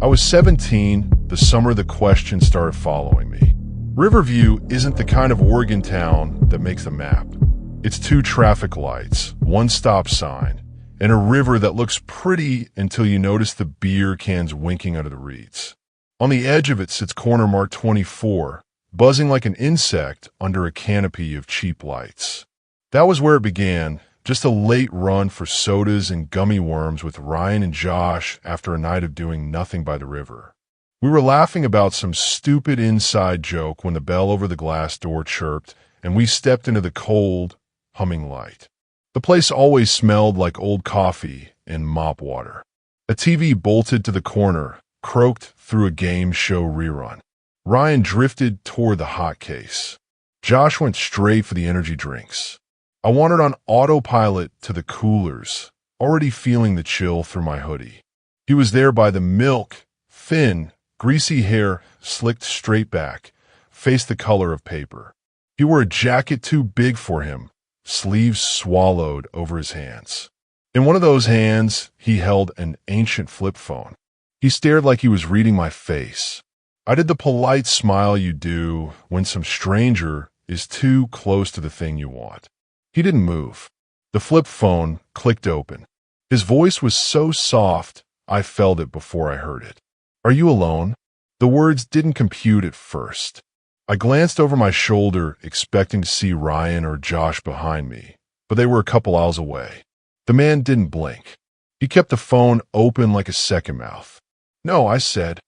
I was 17, the summer the question started following me. Riverview isn't the kind of Oregon town that makes a map. It's 2 traffic lights, 1 stop sign, and a river that looks pretty until you notice the beer cans winking under the reeds. On the edge of it sits corner marked 24, buzzing like an insect under a canopy of cheap lights. That was where it began, just a late run for sodas and gummy worms with Ryan and Josh after a night of doing nothing by the river. We were laughing about some stupid inside joke when the bell over the glass door chirped and we stepped into the cold, humming light. The place always smelled like old coffee and mop water. A TV bolted to the corner, croaked through a game show rerun. Ryan drifted toward the hot case. Josh went straight for the energy drinks. I wandered on autopilot to the coolers, already feeling the chill through my hoodie. He was there by the milk, thin, greasy hair slicked straight back, face the color of paper. He wore a jacket too big for him, sleeves swallowed over his hands. In one of those hands, he held an ancient flip phone. He stared like he was reading my face. I did the polite smile you do when some stranger is too close to the thing you want. He didn't move. The flip phone clicked open. His voice was so soft, I felt it before I heard it. "Are you alone?" The words didn't compute at first. I glanced over my shoulder, expecting to see Ryan or Josh behind me, but they were a couple aisles away. The man didn't blink. He kept the phone open like a second mouth. "No," I said.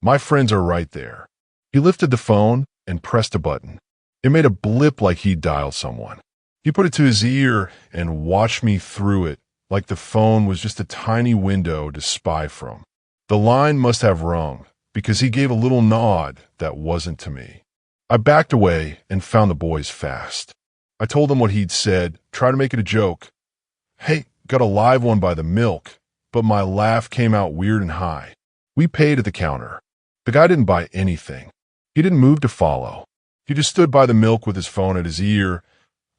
My friends are right there." He lifted the phone and pressed a button. It made a blip like he'd dialed someone. He put it to his ear and watched me through it like the phone was just a tiny window to spy from. The line must have rung, because he gave a little nod that wasn't to me. I backed away and found the boys fast. I told them what he'd said, tried to make it a joke. "Hey, got a live one by the milk," but my laugh came out weird and high. We paid at the counter. The guy didn't buy anything. He didn't move to follow. He just stood by the milk with his phone at his ear,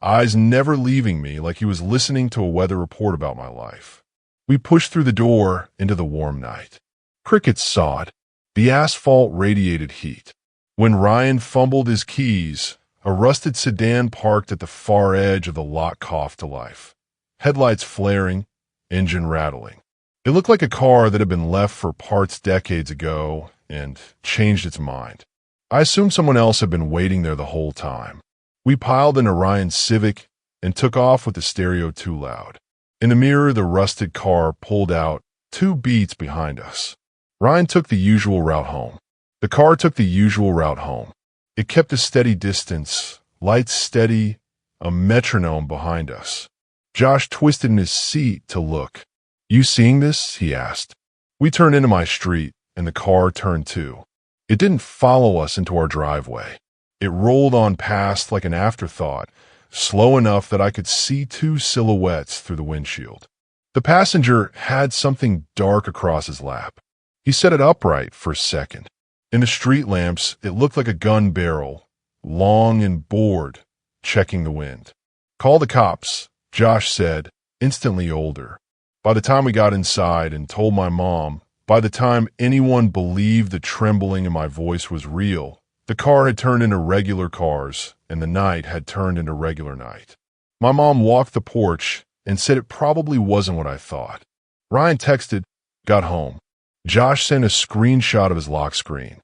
eyes never leaving me like he was listening to a weather report about my life. We pushed through the door into the warm night. Crickets sawed. The asphalt radiated heat. When Ryan fumbled his keys, a rusted sedan parked at the far edge of the lot coughed to life. Headlights flaring, engine rattling. It looked like a car that had been left for parts decades ago and changed its mind. I assumed someone else had been waiting there the whole time. We piled into Ryan's Civic and took off with the stereo too loud. In the mirror, the rusted car pulled out 2 beats behind us. Ryan took the usual route home. The car took the usual route home. It kept a steady distance, lights steady, a metronome behind us. Josh twisted in his seat to look. "You seeing this?" he asked. We turned into my street, and the car turned too. It didn't follow us into our driveway. It rolled on past like an afterthought, slow enough that I could see 2 silhouettes through the windshield. The passenger had something dark across his lap. He set it upright for a second. In the street lamps, it looked like a gun barrel, long and bored, checking the wind. "Call the cops," Josh said, instantly older. By the time we got inside and told my mom, by the time anyone believed the trembling in my voice was real, the car had turned into regular cars, and the night had turned into regular night. My mom walked the porch and said it probably wasn't what I thought. Ryan texted, "Got home." Josh sent a screenshot of his lock screen.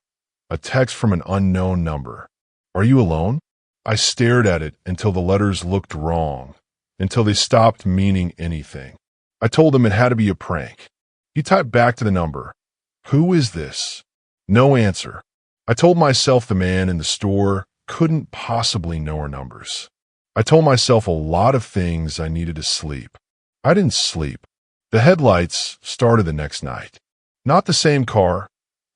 A text from an unknown number. "Are you alone?" I stared at it until the letters looked wrong, until they stopped meaning anything. I told him it had to be a prank. He typed back to the number. "Who is this?" No answer. I told myself the man in the store couldn't possibly know our numbers. I told myself a lot of things I needed to sleep. I didn't sleep. The headlights started the next night. Not the same car,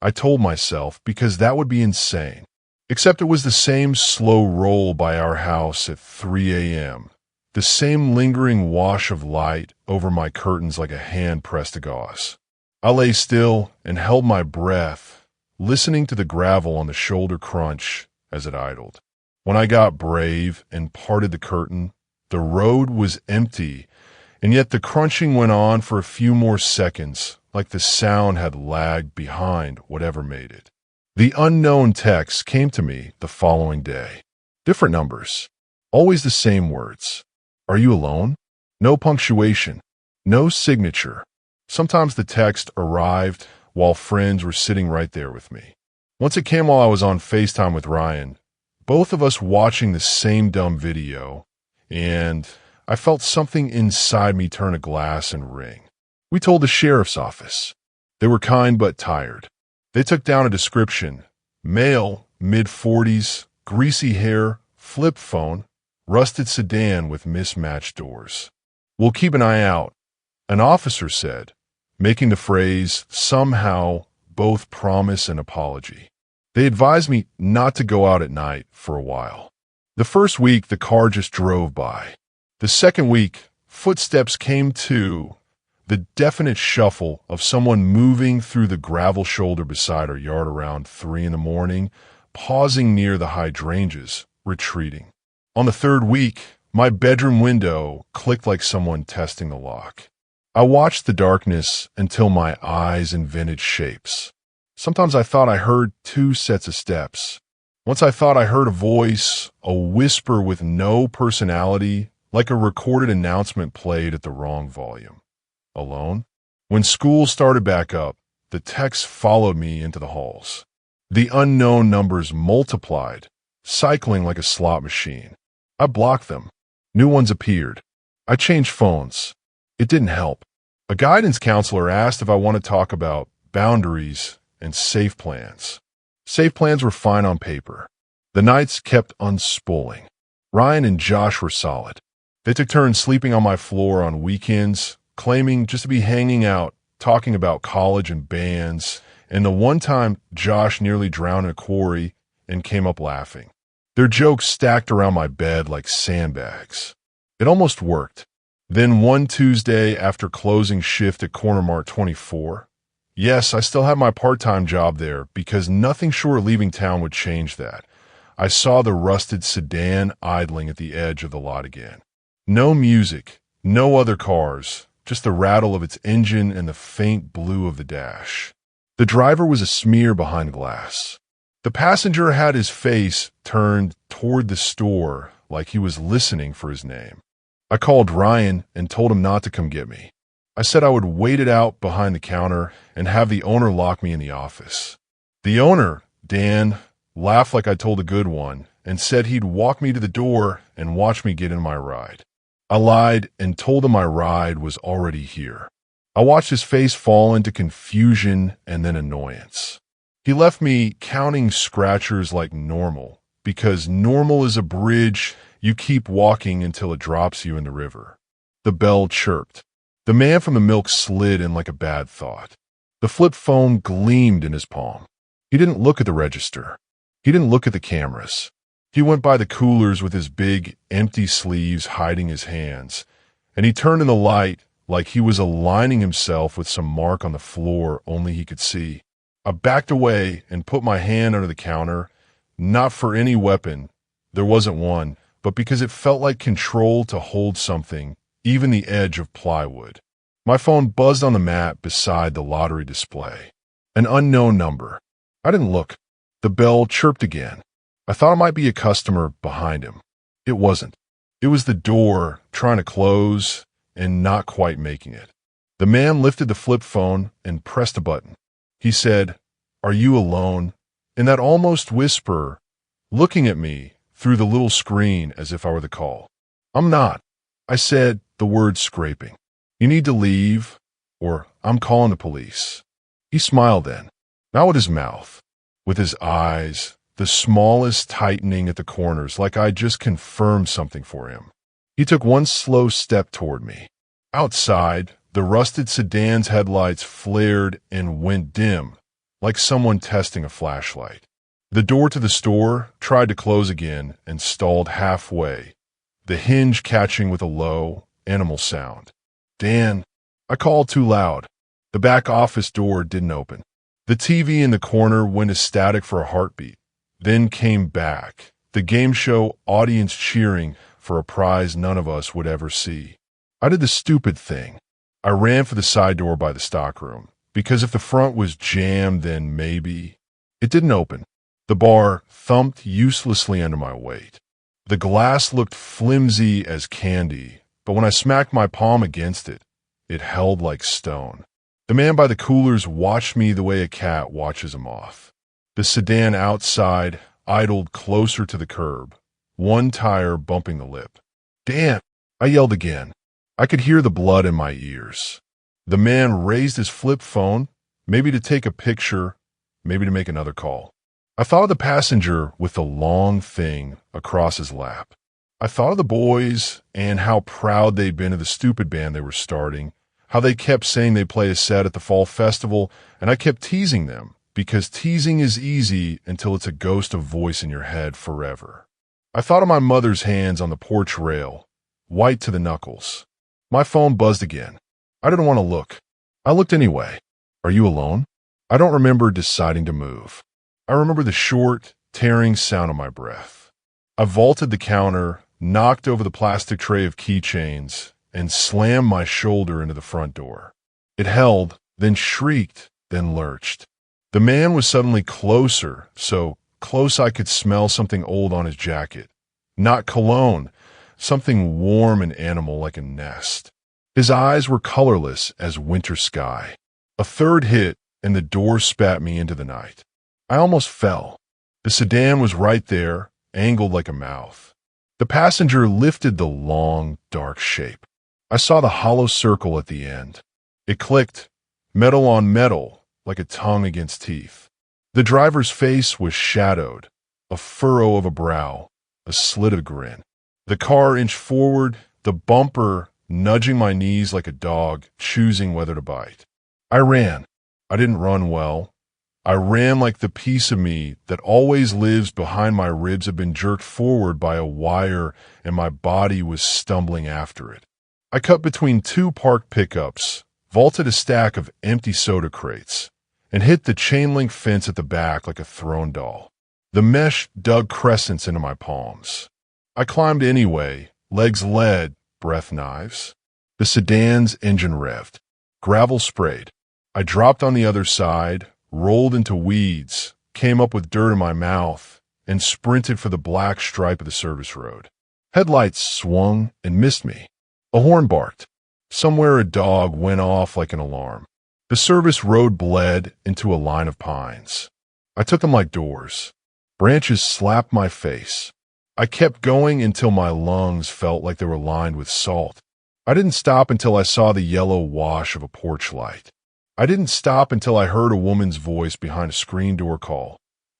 I told myself, because that would be insane. Except it was the same slow roll by our house at 3 a.m., the same lingering wash of light over my curtains like a hand pressed to gauze. I lay still and held my breath, listening to the gravel on the shoulder crunch as it idled. When I got brave and parted the curtain, the road was empty, And yet the crunching went on for a few more seconds, like the sound had lagged behind whatever made it. The unknown text came to me the following day. Different numbers. Always the same words. Are you alone? No punctuation. No signature. Sometimes the text arrived while friends were sitting right there with me. Once it came while I was on FaceTime with Ryan, both of us watching the same dumb video, and I felt something inside me turn a glass and ring. We told the sheriff's office. They were kind but tired. They took down a description. Male, mid-40s, greasy hair, flip phone, rusted sedan with mismatched doors. We'll keep an eye out, an officer said, making the phrase somehow both promise and apology. They advised me not to go out at night for a while. The first week, the car just drove by. The second week, footsteps came too, the definite shuffle of someone moving through the gravel shoulder beside our yard around 3 a.m, pausing near the hydrangeas, retreating. On the third week, my bedroom window clicked like someone testing the lock. I watched the darkness until my eyes invented shapes. Sometimes I thought I heard 2 sets of steps. Once I thought I heard a voice, a whisper with no personality, like a recorded announcement played at the wrong volume. Alone? When school started back up, the text followed me into the halls. The unknown numbers multiplied, cycling like a slot machine. I blocked them. New ones appeared. I changed phones. It didn't help. A guidance counselor asked if I want to talk about boundaries and safe plans. Safe plans were fine on paper. The nights kept unspooling. Ryan and Josh were solid. They took turns sleeping on my floor on weekends, claiming just to be hanging out, talking about college and bands, and the one time Josh nearly drowned in a quarry and came up laughing. Their jokes stacked around my bed like sandbags. It almost worked. Then one Tuesday after closing shift at Corner Mart 24, yes, I still had my part-time job there because nothing short of leaving town would change that. I saw the rusted sedan idling at the edge of the lot again. No music, no other cars, just the rattle of its engine and the faint blue of the dash. The driver was a smear behind glass. The passenger had his face turned toward the store like he was listening for his name. I called Ryan and told him not to come get me. I said I would wait it out behind the counter and have the owner lock me in the office. The owner, Dan, laughed like I told a good one and said he'd walk me to the door and watch me get in my ride. I lied and told him my ride was already here. I watched his face fall into confusion and then annoyance. He left me counting scratchers like normal, because normal is a bridge you keep walking until it drops you in the river. The bell chirped. The man from the milk slid in like a bad thought. The flip phone gleamed in his palm. He didn't look at the register. He didn't look at the cameras. He went by the coolers with his big, empty sleeves hiding his hands, and he turned in the light like he was aligning himself with some mark on the floor only he could see. I backed away and put my hand under the counter, not for any weapon, there wasn't one, but because it felt like control to hold something, even the edge of plywood. My phone buzzed on the mat beside the lottery display. An unknown number. I didn't look. The bell chirped again. I thought it might be a customer behind him. It wasn't. It was the door trying to close and not quite making it. The man lifted the flip phone and pressed a button. He said, "Are you alone?" in that almost whisper, looking at me through the little screen as if I were the call. "I'm not," I said, the words scraping. "You need to leave, or I'm calling the police." He smiled then, not with his mouth, with his eyes, the smallest tightening at the corners, like I just confirmed something for him. He took one slow step toward me. Outside, the rusted sedan's headlights flared and went dim, like someone testing a flashlight. The door to the store tried to close again and stalled halfway, the hinge catching with a low, animal sound. "Dan," I called too loud. The back office door didn't open. The TV in the corner went ecstatic for a heartbeat, then came back, the game show audience cheering for a prize none of us would ever see. I did the stupid thing. I ran for the side door by the stockroom, because if the front was jammed, then maybe. It didn't open. The bar thumped uselessly under my weight. The glass looked flimsy as candy, but when I smacked my palm against it, it held like stone. The man by the coolers watched me the way a cat watches a moth. The sedan outside idled closer to the curb, one tire bumping the lip. Damn! I yelled again. I could hear the blood in my ears. The man raised his flip phone, maybe to take a picture, maybe to make another call. I thought of the passenger with the long thing across his lap. I thought of the boys and how proud they'd been of the stupid band they were starting, how they kept saying they'd play a set at the fall festival, and I kept teasing them, because teasing is easy until it's a ghost of voice in your head forever. I thought of my mother's hands on the porch rail, white to the knuckles. My phone buzzed again. I didn't want to look. I looked anyway. Are you alone? I don't remember deciding to move. I remember the short, tearing sound of my breath. I vaulted the counter, knocked over the plastic tray of keychains, and slammed my shoulder into the front door. It held, then shrieked, then lurched. The man was suddenly closer, so close I could smell something old on his jacket. Not cologne, something warm and animal like a nest. His eyes were colorless as winter sky. A third hit, and the door spat me into the night. I almost fell. The sedan was right there, angled like a mouth. The passenger lifted the long, dark shape. I saw the hollow circle at the end. It clicked, metal on metal, like a tongue against teeth. The driver's face was shadowed, a furrow of a brow, a slit of grin. The car inched forward, the bumper nudging my knees like a dog, choosing whether to bite. I ran. I didn't run well. I ran like the piece of me that always lives behind my ribs had been jerked forward by a wire and my body was stumbling after it. I cut between two parked pickups, vaulted a stack of empty soda crates, and hit the chain-link fence at the back like a thrown doll. The mesh dug crescents into my palms. I climbed anyway, legs lead, breath knives. The sedan's engine revved. Gravel sprayed. I dropped on the other side, rolled into weeds, came up with dirt in my mouth, and sprinted for the black stripe of the service road. Headlights swung and missed me. A horn barked. Somewhere a dog went off like an alarm. The service road bled into a line of pines. I took them like doors. Branches slapped my face. I kept going until my lungs felt like they were lined with salt. I didn't stop until I saw the yellow wash of a porch light. I didn't stop until I heard a woman's voice behind a screen door call.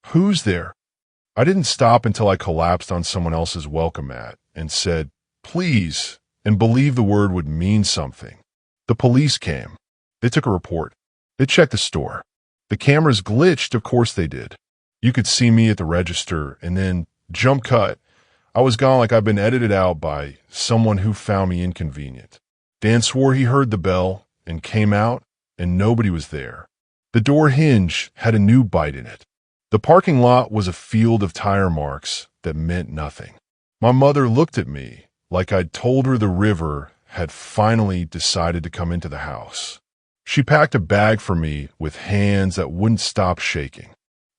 Who's there? I didn't stop until I collapsed on someone else's welcome mat and said, please, and believed the word would mean something. The police came. They took a report. They checked the store. The cameras glitched, of course they did. You could see me at the register, and then, jump cut, I was gone like I'd been edited out by someone who found me inconvenient. Dan swore he heard the bell and came out, and nobody was there. The door hinge had a new bite in it. The parking lot was a field of tire marks that meant nothing. My mother looked at me like I'd told her the river had finally decided to come into the house. She packed a bag for me with hands that wouldn't stop shaking.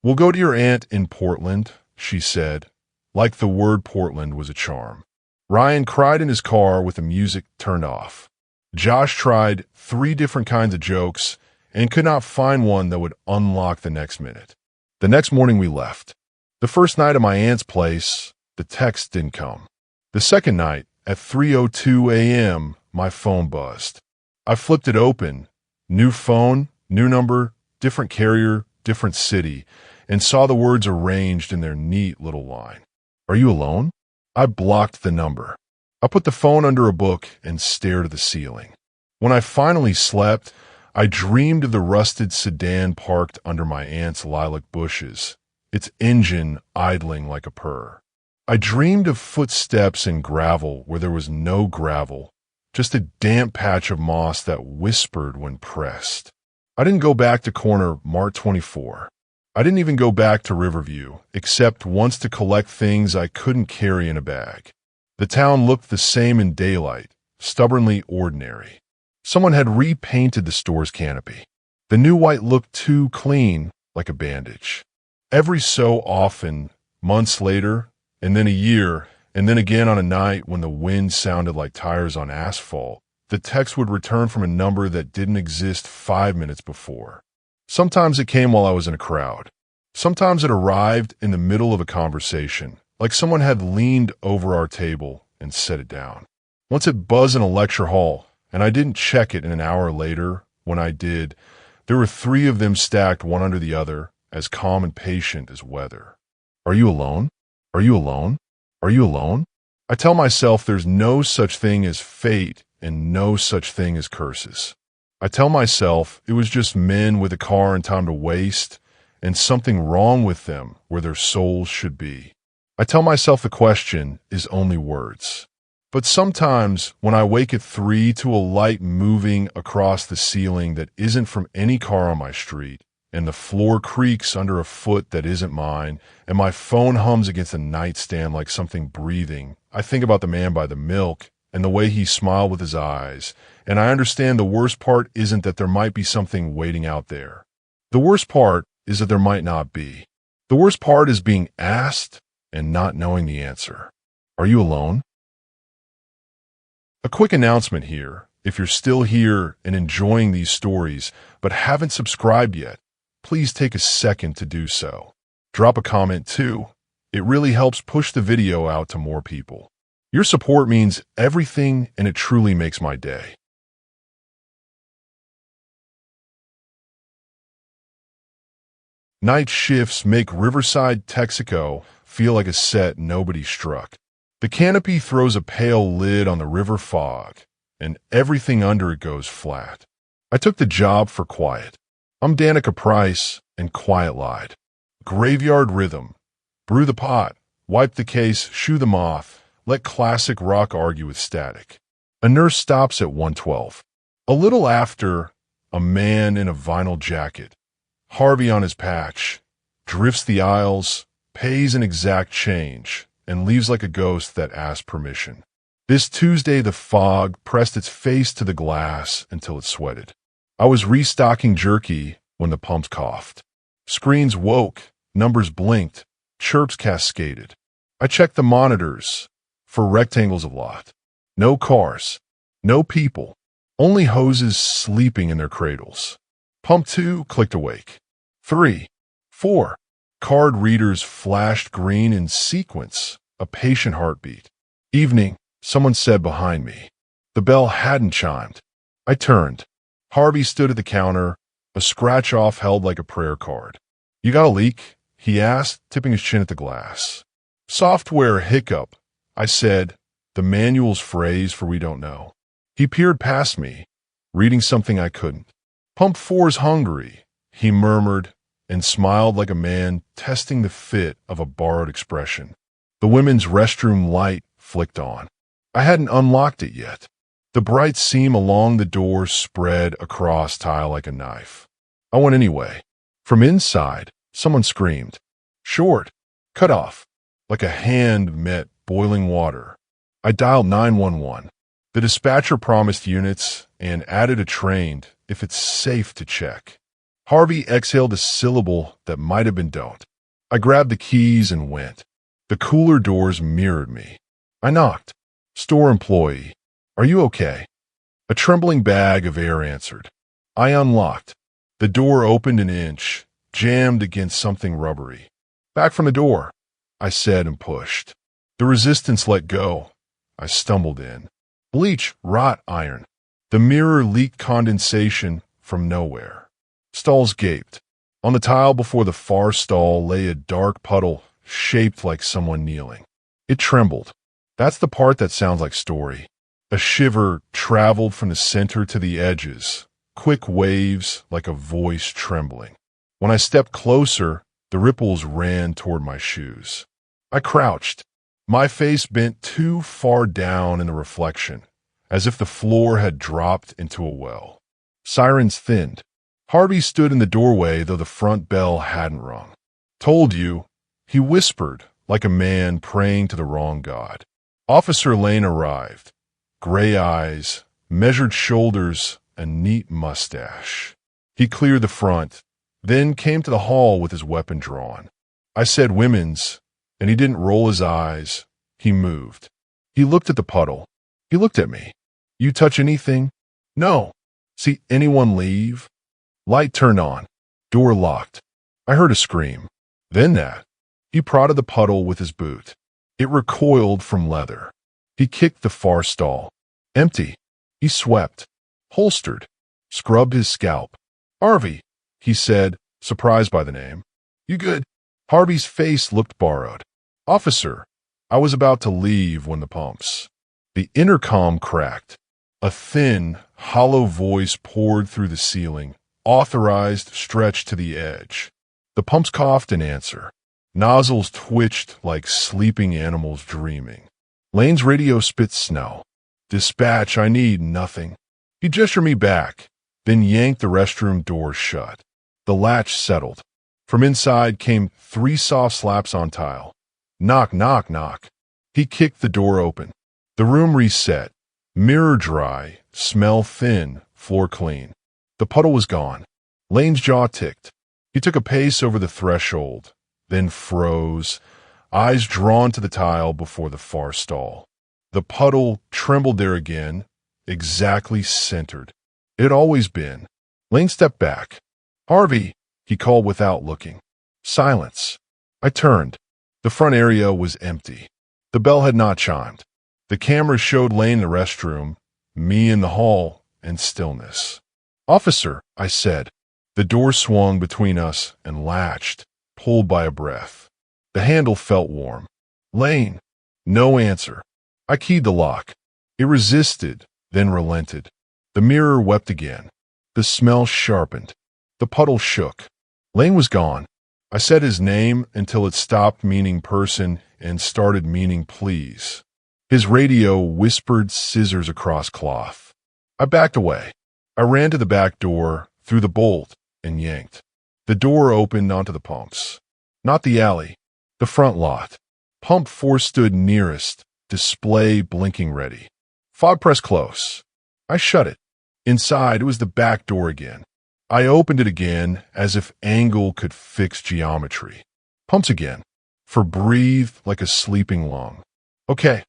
We'll go to your aunt in Portland, she said, like the word Portland was a charm. Ryan cried in his car with the music turned off. Josh tried 3 different kinds of jokes and could not find one that would unlock the next minute. The next morning we left. The first night at my aunt's place, the text didn't come. The second night, at 3:02 a.m., my phone buzzed. I flipped it open. New phone, new number, different carrier, different city, and saw the words arranged in their neat little line. Are you alone? I blocked the number. I put the phone under a book and stared at the ceiling. When I finally slept, I dreamed of the rusted sedan parked under my aunt's lilac bushes, its engine idling like a purr. I dreamed of footsteps in gravel where there was no gravel, just a damp patch of moss that whispered when pressed. I didn't go back to corner Mart 24. I didn't even go back to Riverview, except once to collect things I couldn't carry in a bag. The town looked the same in daylight, stubbornly ordinary. Someone had repainted the store's canopy. The new white looked too clean, like a bandage. Every so often, months later, and then a year, and then again on a night when the wind sounded like tires on asphalt, the text would return from a number that didn't exist 5 minutes before. Sometimes it came while I was in a crowd. Sometimes it arrived in the middle of a conversation, like someone had leaned over our table and set it down. Once it buzzed in a lecture hall, and I didn't check it, and an hour later, when I did, there were 3 of them stacked one under the other, as calm and patient as weather. Are you alone? Are you alone? Are you alone? I tell myself there's no such thing as fate and no such thing as curses. I tell myself it was just men with a car and time to waste, and something wrong with them where their souls should be. I tell myself the question is only words. But sometimes when I wake at 3 to a light moving across the ceiling that isn't from any car on my street, and the floor creaks under a foot that isn't mine, and my phone hums against the nightstand like something breathing, I think about the man by the milk and the way he smiled with his eyes, and I understand the worst part isn't that there might be something waiting out there. The worst part is that there might not be. The worst part is being asked and not knowing the answer. Are you alone? A quick announcement here. If you're still here and enjoying these stories but haven't subscribed yet, please take a second to do so. Drop a comment too. It really helps push the video out to more people. Your support means everything, and it truly makes my day. Night shifts make Riverside, Texaco feel like a set nobody struck. The canopy throws a pale lid on the river fog, and everything under it goes flat. I took the job for quiet. I'm Danica Price, and quiet lied. Graveyard rhythm. Brew the pot, wipe the case, shoo the moth, let classic rock argue with static. A nurse stops at 1:12. A little after, a man in a vinyl jacket, Harvey on his patch, drifts the aisles, pays an exact change, and leaves like a ghost that asked permission. This Tuesday, the fog pressed its face to the glass until it sweated. I was restocking jerky when the pumps coughed. Screens woke, numbers blinked, chirps cascaded. I checked the monitors for rectangles of lot. No cars, no people, only hoses sleeping in their cradles. Pump 2 clicked awake. 3, 4. Card readers flashed green in sequence, a patient heartbeat. Evening, someone said behind me. The bell hadn't chimed. I turned. Harvey stood at the counter, a scratch-off held like a prayer card. You got a leak? He asked, tipping his chin at the glass. Software hiccup, I said, the manual's phrase for we don't know. He peered past me, reading something I couldn't. Pump 4's hungry, he murmured, and smiled like a man testing the fit of a borrowed expression. The women's restroom light flicked on. I hadn't unlocked it yet. The bright seam along the door spread across tile like a knife. I went anyway. From inside, someone screamed. Short, cut off, like a hand met boiling water. I dialed 911. The dispatcher promised units and added a trained, if it's safe to check. Harvey exhaled a syllable that might have been don't. I grabbed the keys and went. The cooler doors mirrored me. I knocked. Store employee. Are you okay? A trembling bag of air answered. I unlocked. The door opened an inch, jammed against something rubbery. Back from the door, I said and pushed. The resistance let go. I stumbled in. Bleach, wrought iron. The mirror leaked condensation from nowhere. Stalls gaped. On the tile before the far stall lay a dark puddle shaped like someone kneeling. It trembled. That's the part that sounds like story. A shiver traveled from the center to the edges, quick waves like a voice trembling. When I stepped closer, the ripples ran toward my shoes. I crouched, my face bent too far down in the reflection, as if the floor had dropped into a well. Sirens thinned. Harvey stood in the doorway, though the front bell hadn't rung. Told you, he whispered, like a man praying to the wrong god. Officer Lane arrived. gray eyes, measured shoulders, a neat mustache. He cleared the front, then came to the hall with his weapon drawn. I said women's, and he didn't roll his eyes. He moved. He looked at the puddle. He looked at me. You touch anything? No. See anyone leave? Light turned on. Door locked. I heard a scream. Then that. He prodded the puddle with his boot. It recoiled from leather. He kicked the far stall. Empty. He swept. Holstered. Scrubbed his scalp. Harvey, he said, surprised by the name. You good? Harvey's face looked borrowed. Officer, I was about to leave when the pumps. The intercom cracked. A thin, hollow voice poured through the ceiling, authorized stretched to the edge. The pumps coughed in answer. Nozzles twitched like sleeping animals dreaming. Lane's radio spit snow. Dispatch, I need nothing. He gestured me back, then yanked the restroom door shut. The latch settled. From inside came 3 soft slaps on tile. Knock, knock, knock. He kicked the door open. The room reset. Mirror dry, smell thin, floor clean. The puddle was gone. Lane's jaw ticked. He took a pace over the threshold, then froze, eyes drawn to the tile before the far stall. The puddle trembled there again, exactly centered. It had always been. Lane stepped back. Harvey, he called without looking. Silence. I turned. The front area was empty. The bell had not chimed. The camera showed Lane in the restroom, me in the hall, and stillness. Officer, I said. The door swung between us and latched, pulled by a breath. The handle felt warm. Lane. No answer. I keyed the lock. It resisted, then relented. The mirror wept again. The smell sharpened. The puddle shook. Lane was gone. I said his name until it stopped meaning person and started meaning please. His radio whispered scissors across cloth. I backed away. I ran to the back door, through the bolt, and yanked. The door opened onto the pumps. Not the alley, the front lot. Pump 4 stood nearest, display blinking ready. Fob pressed close. I shut it. Inside, it was the back door again. I opened it again, as if angle could fix geometry. Pumps again. For breathed like a sleeping lung. Okay,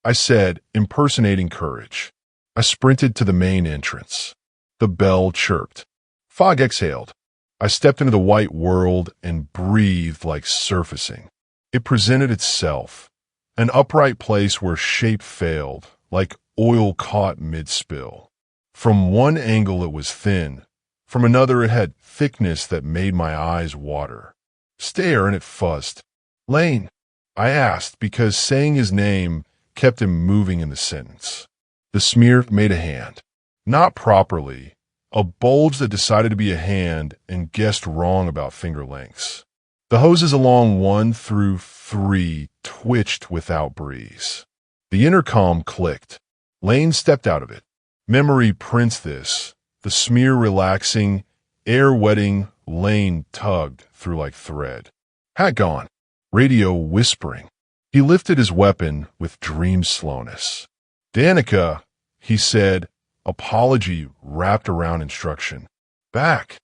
I said, impersonating courage. I sprinted to the main entrance. The bell chirped. Fog exhaled. I stepped into the white world and breathed like surfacing. It presented itself. An upright place where shape failed, like oil caught mid-spill. From one angle it was thin. From another it had thickness that made my eyes water. Stare and it fuzzed. Lane, I asked, because saying his name kept him moving in the sentence. The smear made a hand. Not properly. A bulge that decided to be a hand and guessed wrong about finger lengths. The hoses along 1 through 3 twitched without breeze. The intercom clicked. Lane stepped out of it. Memory prints this. The smear relaxing, air wetting, Lane tugged through like thread. Hat gone. Radio whispering. He lifted his weapon with dream slowness. Danica, he said, apology wrapped around instruction. Back.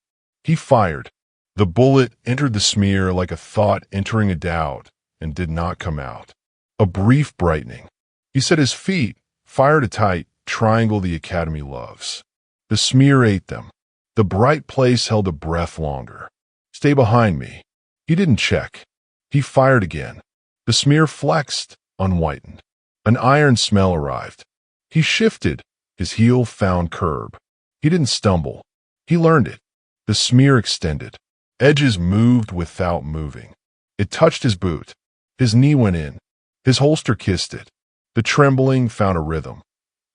He fired. The bullet entered the smear like a thought entering a doubt and did not come out. A brief brightening. He set his feet, fired a tight triangle the Academy loves. The smear ate them. The bright place held a breath longer. Stay behind me. He didn't check. He fired again. The smear flexed, unwhitened. An iron smell arrived. He shifted. His heel found curb. He didn't stumble. He learned it. The smear extended. Edges moved without moving. It touched his boot. His knee went in. His holster kissed it. The trembling found a rhythm.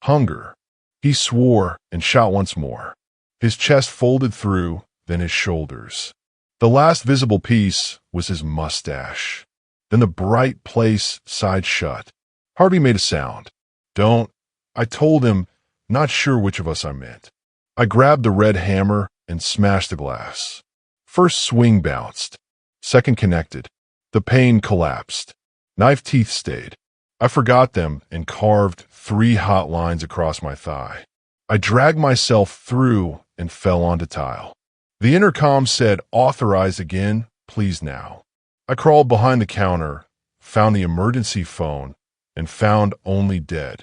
Hunger. He swore and shot once more. His chest folded through, then his shoulders. The last visible piece was his mustache. Then the bright place sighed shut. Harvey made a sound. Don't. I told him, not sure which of us I meant. I grabbed the red hammer and smashed the glass. First swing bounced. Second connected. The pane collapsed. Knife teeth stayed. I forgot them and carved 3 hot lines across my thigh. I dragged myself through and fell onto tile. The intercom said, "Authorized again, please now." I crawled behind the counter, found the emergency phone, and found only dead.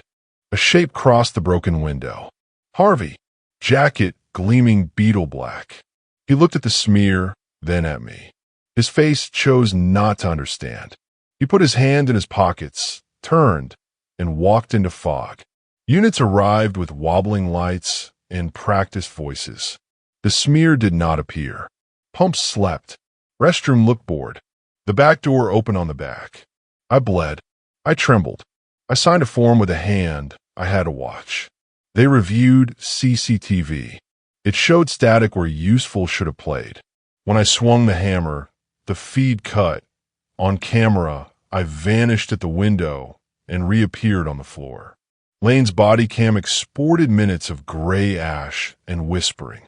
A shape crossed the broken window. Harvey, jacket gleaming beetle black. He looked at the smear, then at me. His face chose not to understand. He put his hand in his pockets, turned, and walked into fog. Units arrived with wobbling lights and practiced voices. The smear did not appear. Pumps slept. Restroom looked bored. The back door opened on the back. I bled. I trembled. I signed a form with a hand I had to watch. They reviewed CCTV. It showed static where useful should have played. When I swung the hammer, the feed cut. On camera, I vanished at the window and reappeared on the floor. Lane's body cam exported minutes of gray ash and whispering.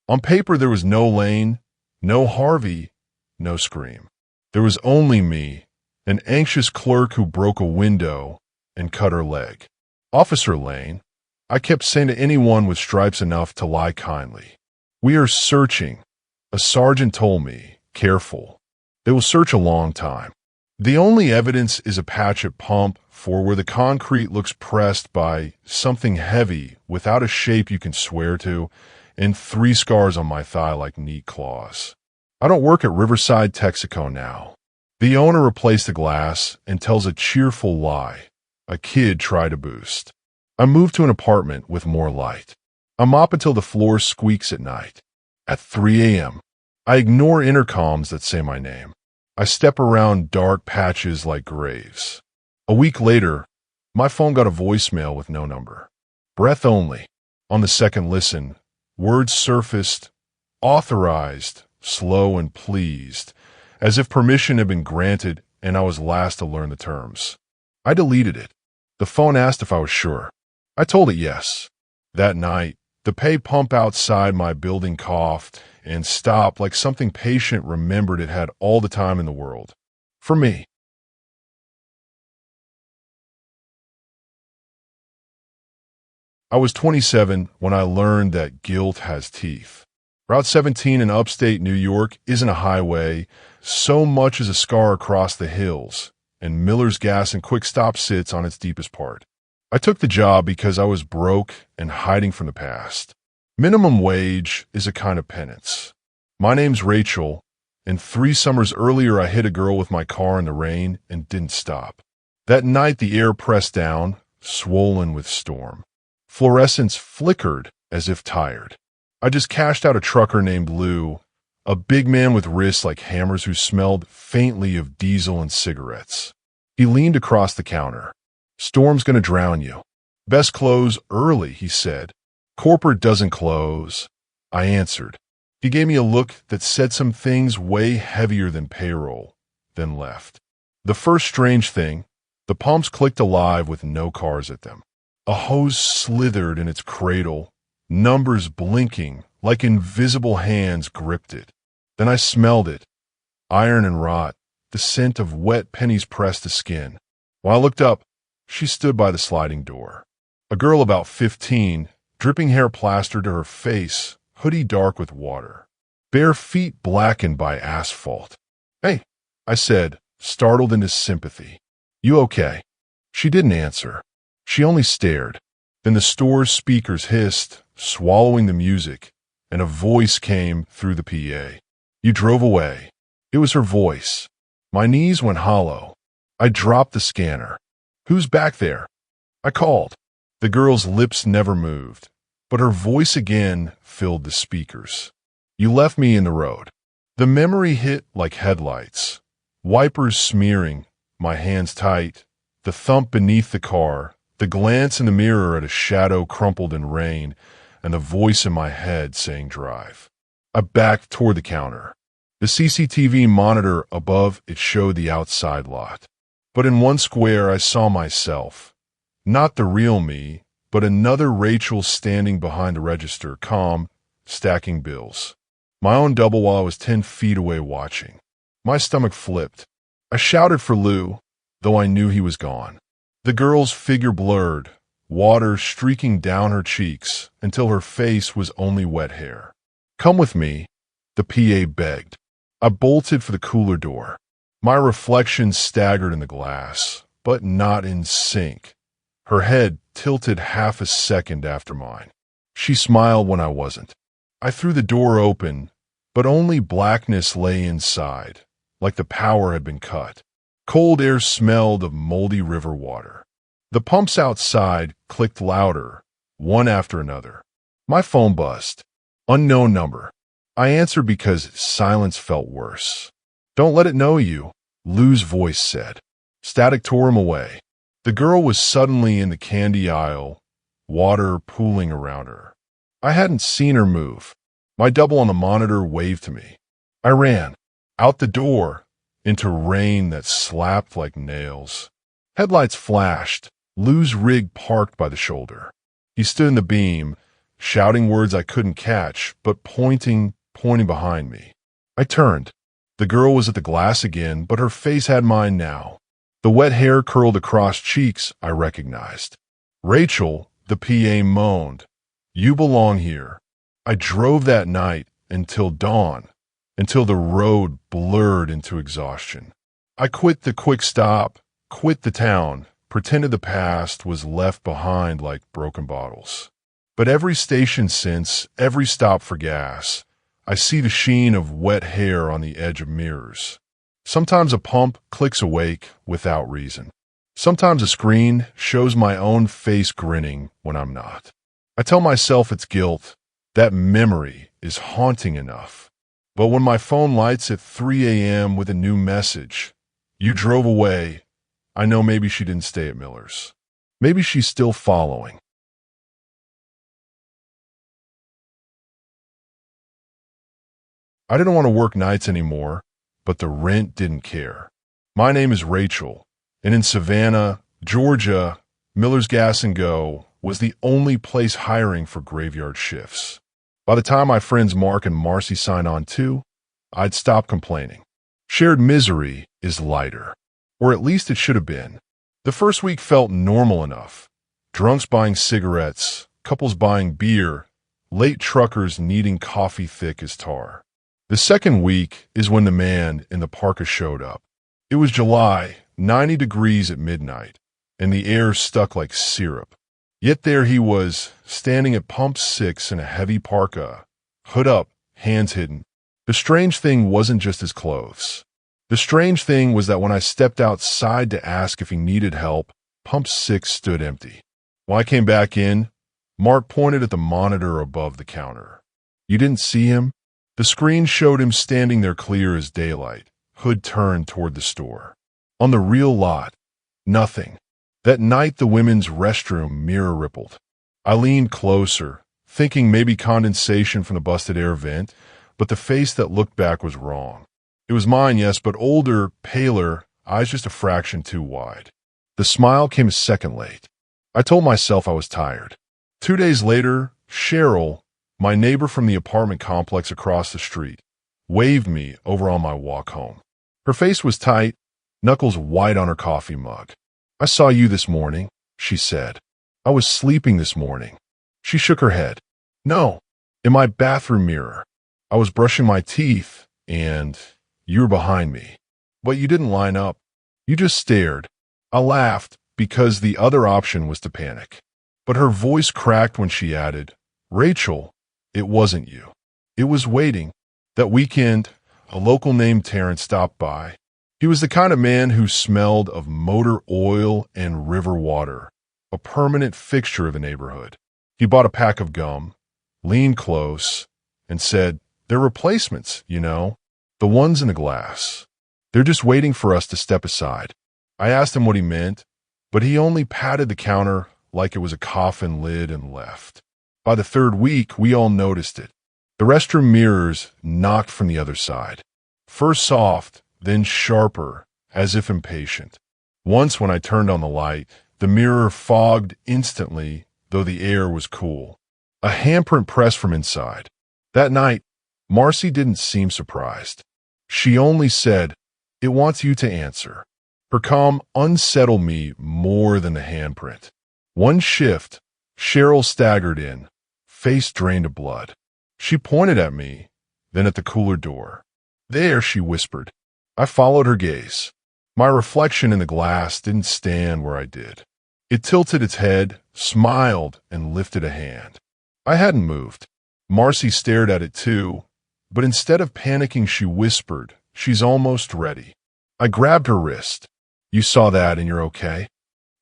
On paper, there was no Lane, no Harvey, no scream. There was only me, an anxious clerk who broke a window and cut her leg. "Officer Lane," I kept saying to anyone with stripes enough to lie kindly. "We are searching." A sergeant told me, "Careful. They will search a long time." The only evidence is a patch at pump 4 where the concrete looks pressed by something heavy without a shape you can swear to, and 3 scars on my thigh like neat claws. I don't work at Riverside Texaco now. The owner replaced the glass and tells a cheerful lie. A kid tried to boost. I moved to an apartment with more light. I mop until the floor squeaks at night. At 3 a.m., I ignore intercoms that say my name. I step around dark patches like graves. A week later, my phone got a voicemail with no number. Breath only. On the second listen, words surfaced, authorized, slow and pleased, as if permission had been granted and I was last to learn the terms. I deleted it. The phone asked if I was sure. I told it yes. That night, the pay pump outside my building coughed and stopped like something patient remembered it had all the time in the world. For me. I was 27 when I learned that guilt has teeth. Route 17 in upstate New York isn't a highway, so much as a scar across the hills, and Miller's Gas and Quick Stop sits on its deepest part. I took the job because I was broke and hiding from the past. Minimum wage is a kind of penance. My name's Rachel, and 3 summers earlier I hit a girl with my car in the rain and didn't stop. That night the air pressed down, swollen with storm. Fluorescents flickered as if tired. I just cashed out a trucker named Lou, a big man with wrists like hammers who smelled faintly of diesel and cigarettes. He leaned across the counter. "Storm's gonna drown you. Best close early," he said. "Corporate doesn't close." I answered. He gave me a look that said some things way heavier than payroll, then left. The first strange thing, the pumps clicked alive with no cars at them. A hose slithered in its cradle, numbers blinking like invisible hands gripped it. Then I smelled it, iron and rot, the scent of wet pennies pressed to skin. When I looked up, she stood by the sliding door. A girl about 15, dripping hair plastered to her face, hoodie dark with water. Bare feet blackened by asphalt. "Hey," I said, startled into sympathy. "You okay?" She didn't answer. She only stared. Then the store's speakers hissed, swallowing the music, and a voice came through the PA. "You drove away." It was her voice. My knees went hollow. I dropped the scanner. "Who's back there?" I called. The girl's lips never moved, but her voice again filled the speakers. "You left me in the road." The memory hit like headlights. Wipers smearing, my hands tight, the thump beneath the car, the glance in the mirror at a shadow crumpled in rain, and the voice in my head saying drive. I backed toward the counter. The CCTV monitor above it showed the outside lot. But in one square I saw myself. Not the real me, but another Rachel standing behind the register, calm, stacking bills. My own double while I was 10 feet away watching. My stomach flipped. I shouted for Lou, though I knew he was gone. The girl's figure blurred, water streaking down her cheeks until her face was only wet hair. "Come with me," the PA begged. I bolted for the cooler door. My reflection staggered in the glass, but not in sync. Her head tilted half a second after mine. She smiled when I wasn't. I threw the door open, but only blackness lay inside, like the power had been cut. Cold air smelled of moldy river water. The pumps outside clicked louder, one after another. My phone buzzed. Unknown number. I answered because silence felt worse. "Don't let it know you," Lou's voice said. Static tore him away. The girl was suddenly in the candy aisle, water pooling around her. I hadn't seen her move. My double on the monitor waved to me. I ran. Out the door, into rain that slapped like nails. Headlights flashed. Lou's rig parked by the shoulder. He stood in the beam, shouting words I couldn't catch, but pointing behind me. I turned. The girl was at the glass again, but her face had mine now. The wet hair curled across cheeks I recognized. "Rachel," the PA moaned. "You belong here." I drove that night until dawn, until the road blurred into exhaustion. I quit the quick stop, quit the town, pretended the past was left behind like broken bottles. But every station since, every stop for gas, I see the sheen of wet hair on the edge of mirrors. Sometimes a pump clicks awake without reason. Sometimes a screen shows my own face grinning when I'm not. I tell myself it's guilt. That memory is haunting enough. But when my phone lights at 3 a.m. with a new message, "You drove away," I know maybe she didn't stay at Miller's. Maybe she's still following. I didn't want to work nights anymore, but the rent didn't care. My name is Rachel, and in Savannah, Georgia, Miller's Gas and Go was the only place hiring for graveyard shifts. By the time my friends Mark and Marcy signed on too, I'd stopped complaining. Shared misery is lighter, or at least it should have been. The first week felt normal enough. Drunks buying cigarettes, couples buying beer, late truckers needing coffee thick as tar. The second week is when the man in the parka showed up. It was July, 90 degrees at midnight, and the air stuck like syrup. Yet there he was, standing at pump 6 in a heavy parka, hood up, hands hidden. The strange thing wasn't just his clothes. The strange thing was that when I stepped outside to ask if he needed help, pump 6 stood empty. When I came back in, Mark pointed at the monitor above the counter. "You didn't see him?" The screen showed him standing there clear as daylight, hood turned toward the store. On the real lot, nothing. That night the women's restroom mirror rippled. I leaned closer, thinking maybe condensation from the busted air vent, but the face that looked back was wrong. It was mine, yes, but older, paler, eyes just a fraction too wide. The smile came a second late. I told myself I was tired. 2 days later, Cheryl, my neighbor from the apartment complex across the street, waved me over on my walk home. Her face was tight, knuckles white on her coffee mug. "I saw you this morning," she said. "I was sleeping this morning." She shook her head. "No, in my bathroom mirror. I was brushing my teeth, and you were behind me. But you didn't line up. You just stared." I laughed because the other option was to panic. But her voice cracked when she added, "Rachel, it wasn't you. It was waiting." That weekend, a local named Terrence stopped by. He was the kind of man who smelled of motor oil and river water, a permanent fixture of the neighborhood. He bought a pack of gum, leaned close, and said, "They're replacements, you know, the ones in the glass. They're just waiting for us to step aside." I asked him what he meant, but he only patted the counter like it was a coffin lid and left. By the third week, we all noticed it. The restroom mirrors knocked from the other side. First soft, then sharper, as if impatient. Once when I turned on the light, the mirror fogged instantly, though the air was cool. A handprint pressed from inside. That night, Marcy didn't seem surprised. She only said, "It wants you to answer." Her calm unsettled me more than the handprint. One shift, Cheryl staggered in, face drained of blood. She pointed at me, then at the cooler door. "There," she whispered. I followed her gaze. My reflection in the glass didn't stand where I did. It tilted its head, smiled, and lifted a hand. I hadn't moved. Marcy stared at it too, but instead of panicking, she whispered, "She's almost ready." I grabbed her wrist. "You saw that and you're okay?"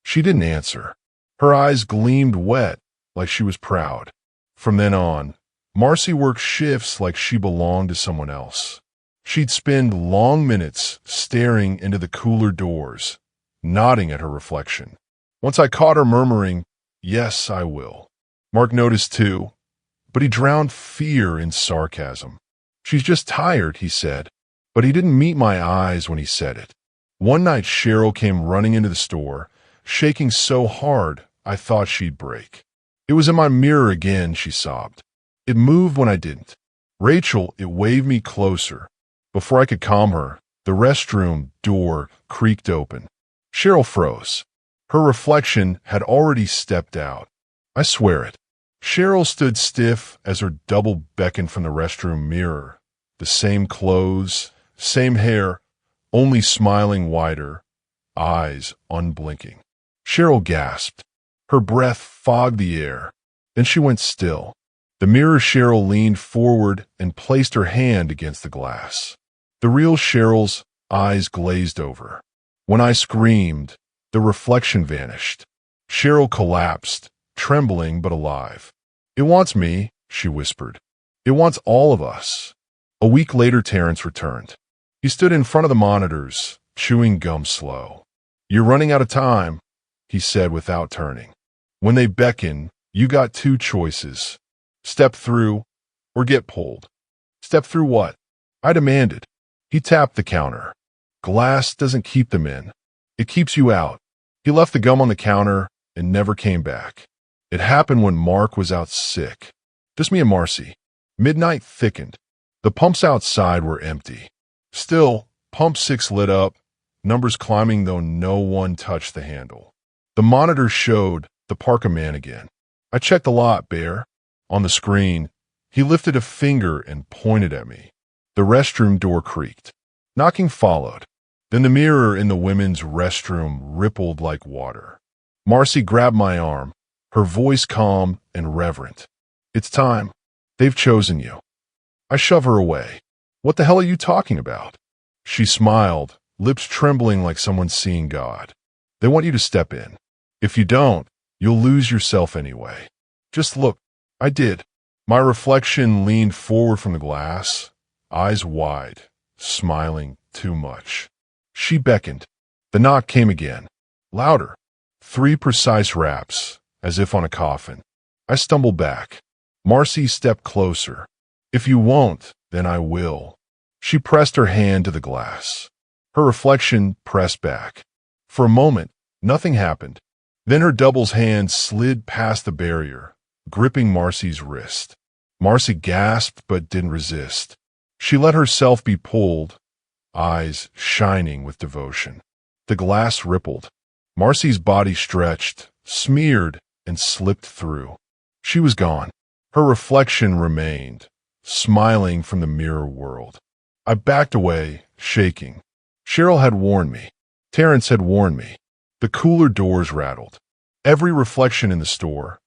She didn't answer. Her eyes gleamed wet, like she was proud. From then on, Marcy worked shifts like she belonged to someone else. She'd spend long minutes staring into the cooler doors, nodding at her reflection. Once I caught her murmuring, "Yes, I will." Mark noticed too, but he drowned fear in sarcasm. "She's just tired," he said, but he didn't meet my eyes when he said it. One night Cheryl came running into the store, shaking so hard I thought she'd break. "It was in my mirror again," she sobbed. "It moved when I didn't." "Rachel," it waved me closer. Before I could calm her, the restroom door creaked open. Cheryl froze. Her reflection had already stepped out. I swear it. Cheryl stood stiff as her double beckoned from the restroom mirror. The same clothes, same hair, only smiling wider, eyes unblinking. Cheryl gasped. Her breath fogged the air. Then she went still. The mirror Cheryl leaned forward and placed her hand against the glass. The real Cheryl's eyes glazed over. When I screamed, the reflection vanished. Cheryl collapsed, trembling but alive. "It wants me," she whispered. "It wants all of us." A week later, Terrence returned. He stood in front of the monitors, chewing gum slow. "You're running out of time," he said without turning. "When they beckon, you got two choices. Step through or get pulled." "Step through what?" I demanded. He tapped the counter. "Glass doesn't keep them in. It keeps you out." He left the gum on the counter and never came back. It happened when Mark was out sick. Just me and Marcy. Midnight thickened. The pumps outside were empty. Still, pump 6 lit up, numbers climbing though no one touched the handle. The monitor showed the Parker man again. "I checked the lot, Bear." On the screen, he lifted a finger and pointed at me. The restroom door creaked. Knocking followed. Then the mirror in the women's restroom rippled like water. Marcy grabbed my arm, her voice calm and reverent. "It's time. They've chosen you." I shove her away. "What the hell are you talking about?" She smiled, lips trembling like someone seeing God. "They want you to step in. If you don't, you'll lose yourself anyway. Just look." I did. My reflection leaned forward from the glass, eyes wide, smiling too much. She beckoned. The knock came again. Louder. 3 precise raps, as if on a coffin. I stumbled back. Marcy stepped closer. "If you won't, then I will." She pressed her hand to the glass. Her reflection pressed back. For a moment, nothing happened. Then her double's hand slid past the barrier, gripping Marcy's wrist. Marcy gasped but didn't resist. She let herself be pulled, eyes shining with devotion. The glass rippled. Marcy's body stretched, smeared, and slipped through. She was gone. Her reflection remained, smiling from the mirror world. I backed away, shaking. Cheryl had warned me. Terrence had warned me. The cooler doors rattled. Every reflection in the store,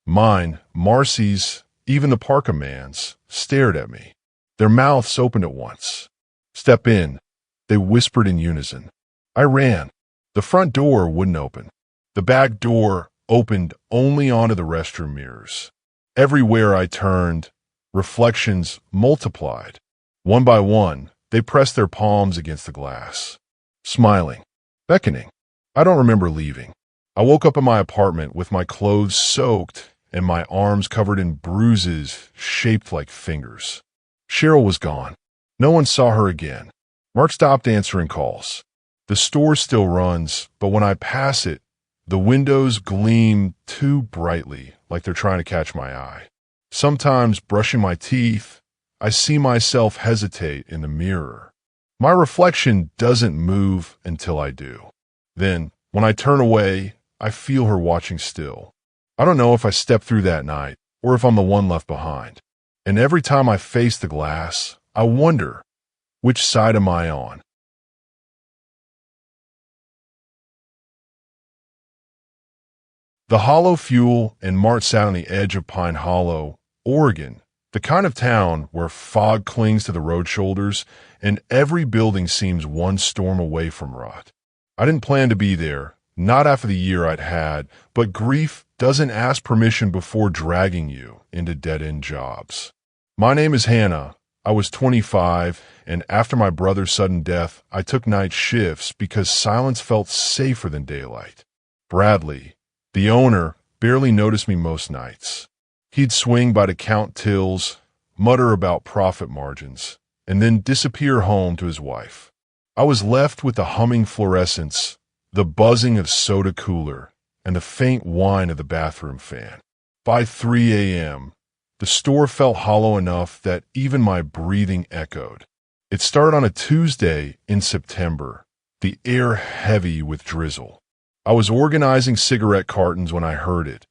mine, Marcy's, even the Parker man's, stared at me. Their mouths opened at once. "Step in," they whispered in unison. I ran. The front door wouldn't open. The back door opened only onto the restroom mirrors. Everywhere I turned, reflections multiplied. One by one, they pressed their palms against the glass. Smiling. Beckoning. I don't remember leaving. I woke up in my apartment with my clothes soaked and my arms covered in bruises shaped like fingers. Cheryl was gone. No one saw her again. Mark stopped answering calls. The store still runs, but when I pass it, the windows gleam too brightly, like they're trying to catch my eye. Sometimes, brushing my teeth, I see myself hesitate in the mirror. My reflection doesn't move until I do. Then, when I turn away, I feel her watching still. I don't know if I stepped through that night or if I'm the one left behind. And every time I face the glass, I wonder, which side am I on? The Hollow Fuel and Mart sat on the edge of Pine Hollow, Oregon, the kind of town where fog clings to the road shoulders and every building seems one storm away from rot. I didn't plan to be there, not after the year I'd had, but grief doesn't ask permission before dragging you into dead-end jobs. My name is Hannah. I was 25, and after my brother's sudden death, I took night shifts because silence felt safer than daylight. Bradley, the owner, barely noticed me most nights. He'd swing by to count tills, mutter about profit margins, and then disappear home to his wife. I was left with the humming fluorescence, the buzzing of soda cooler, and the faint whine of the bathroom fan. By 3 a.m., the store felt hollow enough that even my breathing echoed. It started on a Tuesday in September, the air heavy with drizzle. I was organizing cigarette cartons when I heard it,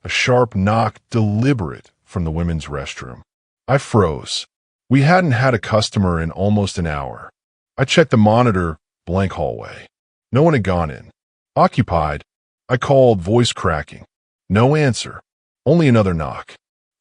a sharp knock deliberate from the women's restroom. I froze. We hadn't had a customer in almost an hour. I checked the monitor, blank hallway. No one had gone in. Occupied. I called, voice cracking. No answer. Only another knock.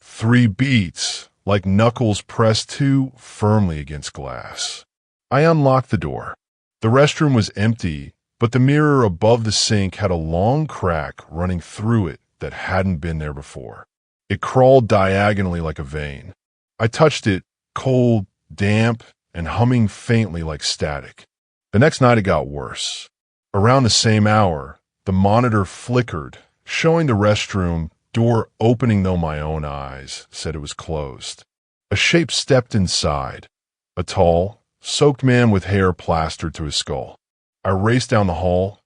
3 beats, like knuckles pressed too firmly against glass. I unlocked the door. The restroom was empty, but the mirror above the sink had a long crack running through it that hadn't been there before. It crawled diagonally like a vein. I touched it, cold, damp, and humming faintly like static. The next night it got worse. Around the same hour, the monitor flickered, showing the restroom door opening though my own eyes said it was closed. A shape stepped inside, a tall, soaked man with hair plastered to his skull. I raced down the hall,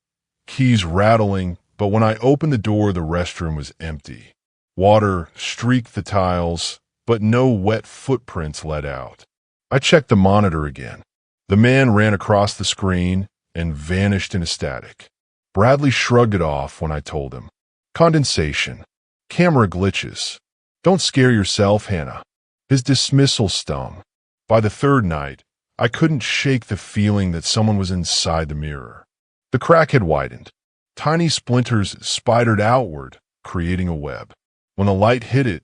keys rattling, but when I opened the door, the restroom was empty. Water streaked the tiles, but no wet footprints led out. I checked the monitor again. The man ran across the screen and vanished in static. Bradley shrugged it off when I told him. Condensation. Camera glitches. Don't scare yourself, Hannah. His dismissal stung. By the third night, I couldn't shake the feeling that someone was inside the mirror. The crack had widened. Tiny splinters spidered outward, creating a web. When the light hit it,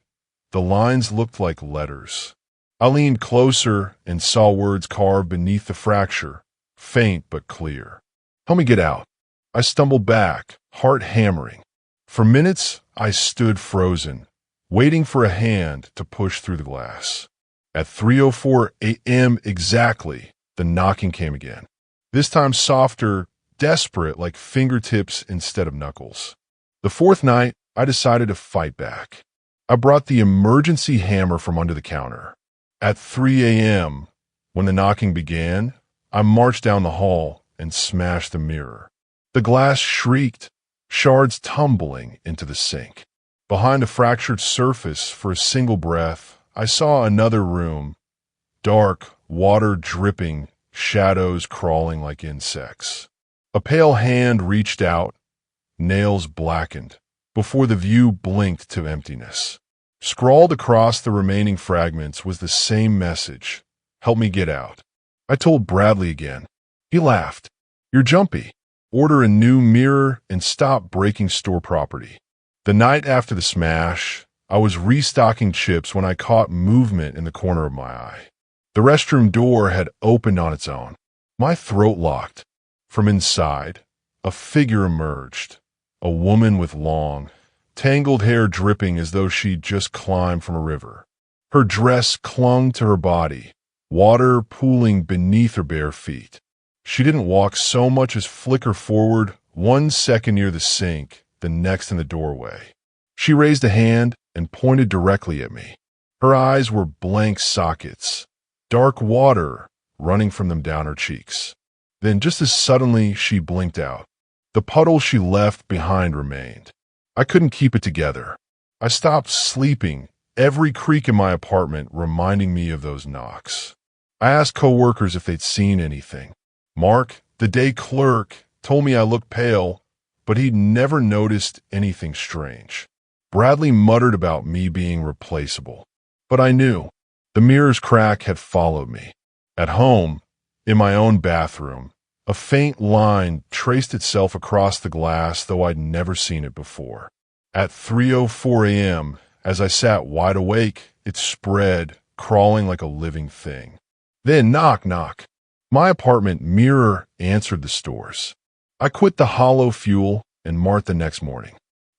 the lines looked like letters. I leaned closer and saw words carved beneath the fracture, faint but clear. Help me get out. I stumbled back, heart hammering. For minutes, I stood frozen, waiting for a hand to push through the glass. At 3:04 a.m. exactly, the knocking came again. This time softer, desperate, like fingertips instead of knuckles. The fourth night, I decided to fight back. I brought the emergency hammer from under the counter. At 3 a.m., when the knocking began, I marched down the hall and smashed the mirror. The glass shrieked, shards tumbling into the sink. Behind a fractured surface, for a single breath, I saw another room, dark, water dripping, shadows crawling like insects. A pale hand reached out, nails blackened, before the view blinked to emptiness. Scrawled across the remaining fragments was the same message, help me get out. I told Bradley again. He laughed. You're jumpy. Order a new mirror and stop breaking store property. The night after the smash, I was restocking chips when I caught movement in the corner of my eye. The restroom door had opened on its own. My throat locked. From inside, a figure emerged, a woman with long, tangled hair dripping as though she'd just climbed from a river. Her dress clung to her body, water pooling beneath her bare feet. She didn't walk so much as flicker forward, 1 second near the sink, the next in the doorway. She raised a hand and pointed directly at me. Her eyes were blank sockets, dark water running from them down her cheeks. Then just as suddenly she blinked out. The puddle she left behind remained. I couldn't keep it together. I stopped sleeping, every creak in my apartment reminding me of those knocks. I asked coworkers if they'd seen anything. Mark, the day clerk, told me I looked pale, but he'd never noticed anything strange. Bradley muttered about me being replaceable, but I knew. The mirror's crack had followed me. At home, in my own bathroom, a faint line traced itself across the glass, though I'd never seen it before. At 3:04 a.m., as I sat wide awake, it spread, crawling like a living thing. Then knock, knock. My apartment mirror answered the stores. I quit the hollow fuel and Mart the next morning.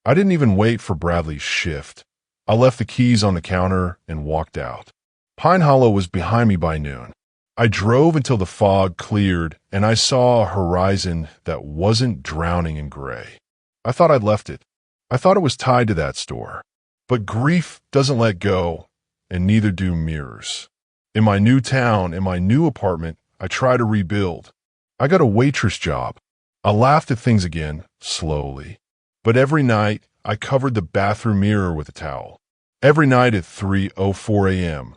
I didn't even wait for Bradley's shift. I left the keys on the counter and walked out. Pine Hollow was behind me by noon. I drove until the fog cleared and I saw a horizon that wasn't drowning in gray. I thought I'd left it. I thought it was tied to that store. But grief doesn't let go, and neither do mirrors. In my new town, in my new apartment, I try to rebuild. I got a waitress job. I laughed at things again, slowly. But every night, I covered the bathroom mirror with a towel. Every night at 3:04 a.m.,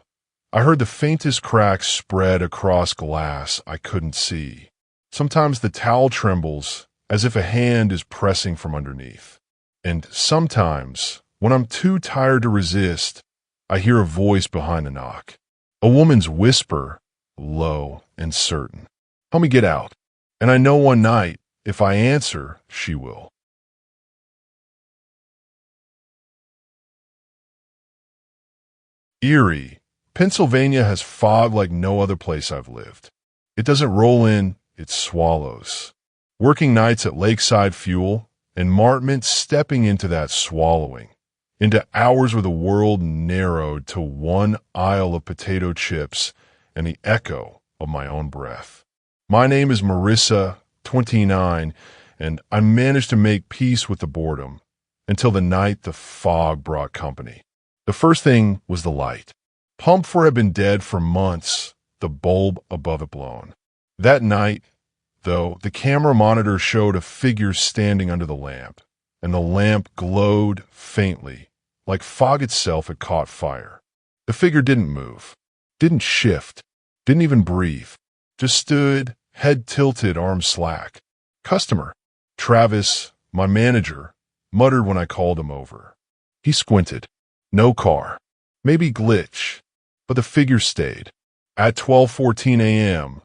I heard the faintest cracks spread across glass I couldn't see. Sometimes the towel trembles, as if a hand is pressing from underneath. And sometimes, when I'm too tired to resist, I hear a voice behind the knock. A woman's whisper, low and certain. Help me get out. And I know one night, if I answer, she will. Erie, Pennsylvania has fog like no other place I've lived. It doesn't roll in, it swallows. Working nights at Lakeside Fuel, and Mart meant stepping into that swallowing, into hours where the world narrowed to one aisle of potato chips and the echo of my own breath. My name is Marissa, 29, and I managed to make peace with the boredom until the night the fog brought company. The first thing was the light. Pumped for had been dead for months, the bulb above it blown. That night, though, the camera monitor showed a figure standing under the lamp, and the lamp glowed faintly, like fog itself had caught fire. The figure didn't move, didn't shift, didn't even breathe, just stood, head tilted, arms slack. Customer, Travis, my manager, muttered when I called him over. He squinted. No car. Maybe glitch. But the figure stayed. At 12:14 a.m.,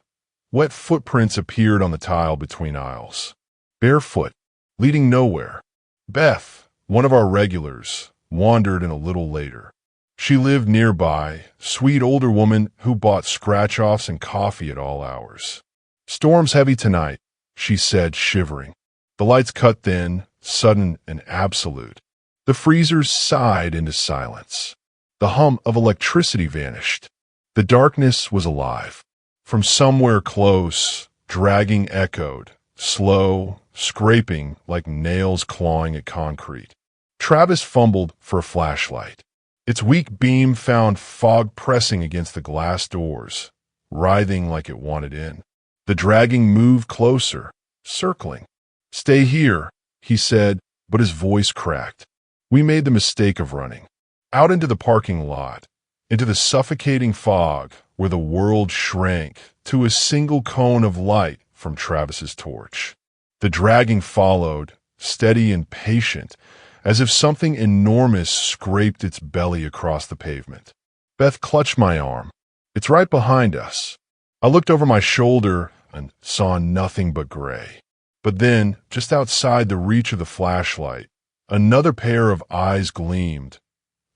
wet footprints appeared on the tile between aisles. Barefoot, leading nowhere. Beth, one of our regulars, wandered in a little later. She lived nearby, sweet older woman who bought scratch-offs and coffee at all hours. Storm's heavy tonight, she said, shivering. The lights cut thin, sudden and absolute. The freezers sighed into silence. The hum of electricity vanished. The darkness was alive. From somewhere close, dragging echoed, slow, scraping like nails clawing at concrete. Travis fumbled for a flashlight. Its weak beam found fog pressing against the glass doors, writhing like it wanted in. The dragging moved closer, circling. Stay here, he said, but his voice cracked. We made the mistake of running. Out into the parking lot, into the suffocating fog where the world shrank to a single cone of light from Travis's torch. The dragging followed, steady and patient, as if something enormous scraped its belly across the pavement. Beth clutched my arm. It's right behind us. I looked over my shoulder and saw nothing but gray. But then, just outside the reach of the flashlight, another pair of eyes gleamed,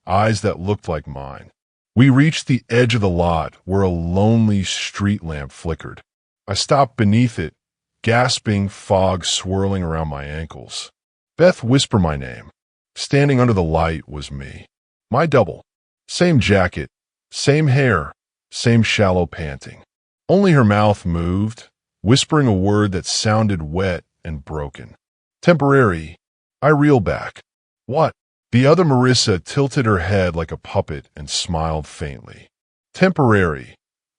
eyes that looked like mine. We reached the edge of the lot where a lonely street lamp flickered. I stopped beneath it, gasping, fog swirling around my ankles. Beth whispered my name. Standing under the light was me. My double. Same jacket, same hair, same shallow panting. Only her mouth moved, whispering a word that sounded wet and broken. Temporary. I reeled back. What? The other Marissa tilted her head like a puppet and smiled faintly. Temporary,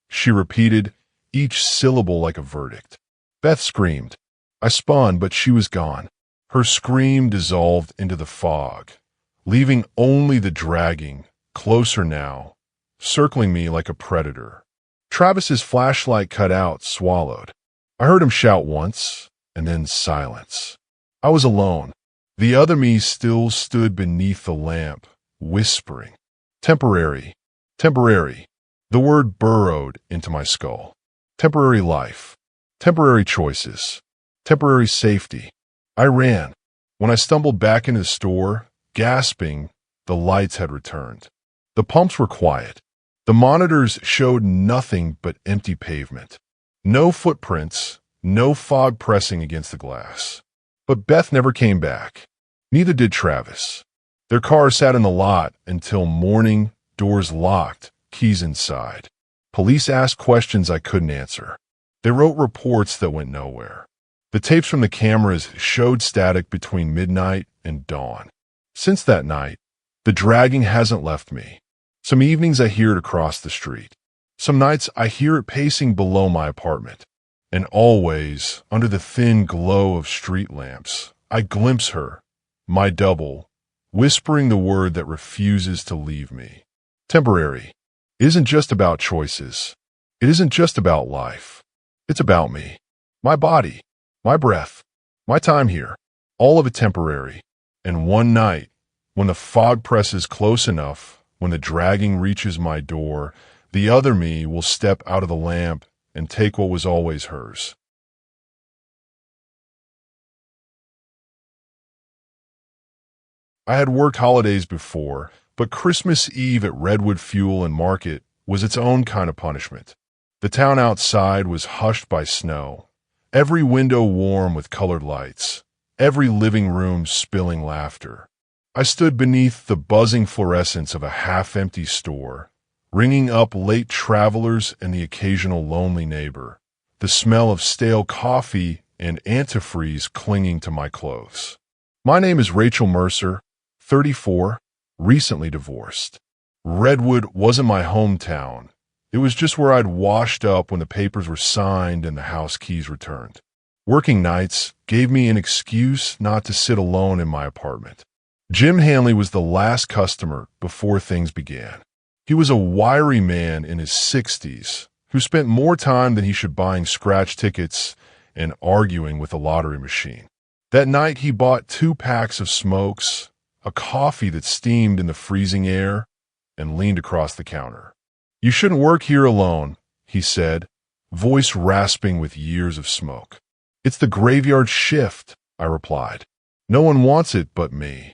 she repeated, each syllable like a verdict. Beth screamed. I spun, but she was gone. Her scream dissolved into the fog, leaving only the dragging, closer now, circling me like a predator. Travis's flashlight cut out, swallowed. I heard him shout once, and then silence. I was alone. The other me still stood beneath the lamp, whispering. Temporary. Temporary. The word burrowed into my skull. Temporary life. Temporary choices. Temporary safety. I ran. When I stumbled back into the store, gasping, the lights had returned. The pumps were quiet. The monitors showed nothing but empty pavement. No footprints, no fog pressing against the glass. But Beth never came back. Neither did Travis. Their car sat in the lot until morning, doors locked, keys inside. Police asked questions I couldn't answer. They wrote reports that went nowhere. The tapes from the cameras showed static between midnight and dawn. Since that night, the dragging hasn't left me. Some evenings I hear it across the street. Some nights I hear it pacing below my apartment. And always, under the thin glow of street lamps, I glimpse her, my double, whispering the word that refuses to leave me. Temporary. It isn't just about choices. It isn't just about life. It's about me. My body. My breath. My time here. All of it temporary. And one night, when the fog presses close enough, when the dragging reaches my door, the other me will step out of the lamp and take what was always hers. I had worked holidays before, but Christmas Eve at Redwood Fuel and Market was its own kind of punishment. The town outside was hushed by snow, every window warm with colored lights, every living room spilling laughter. I stood beneath the buzzing fluorescence of a half-empty store, ringing up late travelers and the occasional lonely neighbor, the smell of stale coffee and antifreeze clinging to my clothes. My name is Rachel Mercer, 34, recently divorced. Redwood wasn't my hometown. It was just where I'd washed up when the papers were signed and the house keys returned. Working nights gave me an excuse not to sit alone in my apartment. Jim Hanley was the last customer before things began. He was a wiry man in his 60s who spent more time than he should buying scratch tickets and arguing with a lottery machine. That night he bought 2 packs of smokes, a coffee that steamed in the freezing air, and leaned across the counter. "You shouldn't work here alone," he said, voice rasping with years of smoke. "It's the graveyard shift," I replied. "No one wants it but me."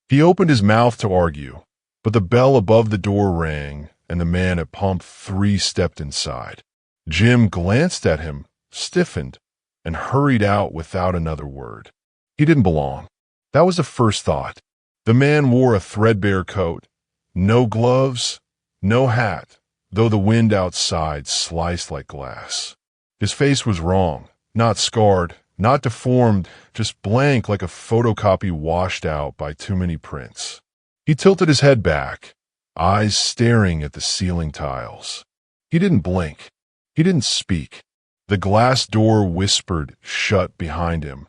He opened his mouth to argue, but the bell above the door rang, and the man at pump 3 stepped inside. Jim glanced at him, stiffened, and hurried out without another word. He didn't belong. That was the first thought. The man wore a threadbare coat, no gloves, no hat, though the wind outside sliced like glass. His face was wrong, not scarred, not deformed, just blank like a photocopy washed out by too many prints. He tilted his head back, eyes staring at the ceiling tiles. He didn't blink. He didn't speak. The glass door whispered shut behind him,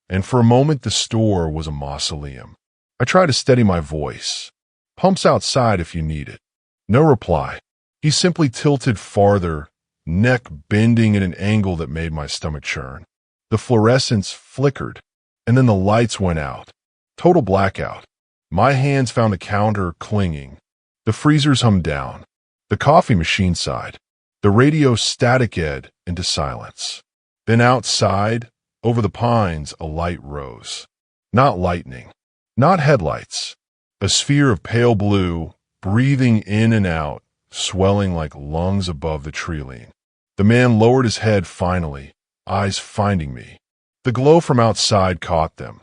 and for a moment the store was a mausoleum. I tried to steady my voice. "Pump's outside if you need it." No reply. He simply tilted farther, neck bending at an angle that made my stomach churn. The fluorescence flickered, and then the lights went out. Total blackout. My hands found the counter clinging. The freezers hummed down. The coffee machine sighed. The radio static-ed into silence. Then outside, over the pines, a light rose. Not lightning. Not headlights. A sphere of pale blue, breathing in and out, swelling like lungs above the tree-line. The man lowered his head finally, eyes finding me. The glow from outside caught them,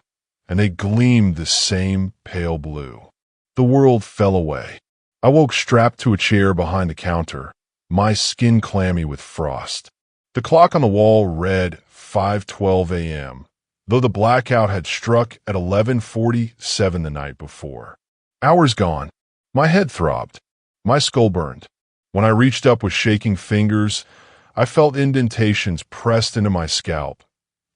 and they gleamed the same pale blue. The world fell away. I woke strapped to a chair behind the counter, my skin clammy with frost. The clock on the wall read 5:12 a.m., though the blackout had struck at 11:47 the night before. Hours gone. My head throbbed. My skull burned. When I reached up with shaking fingers, I felt indentations pressed into my scalp.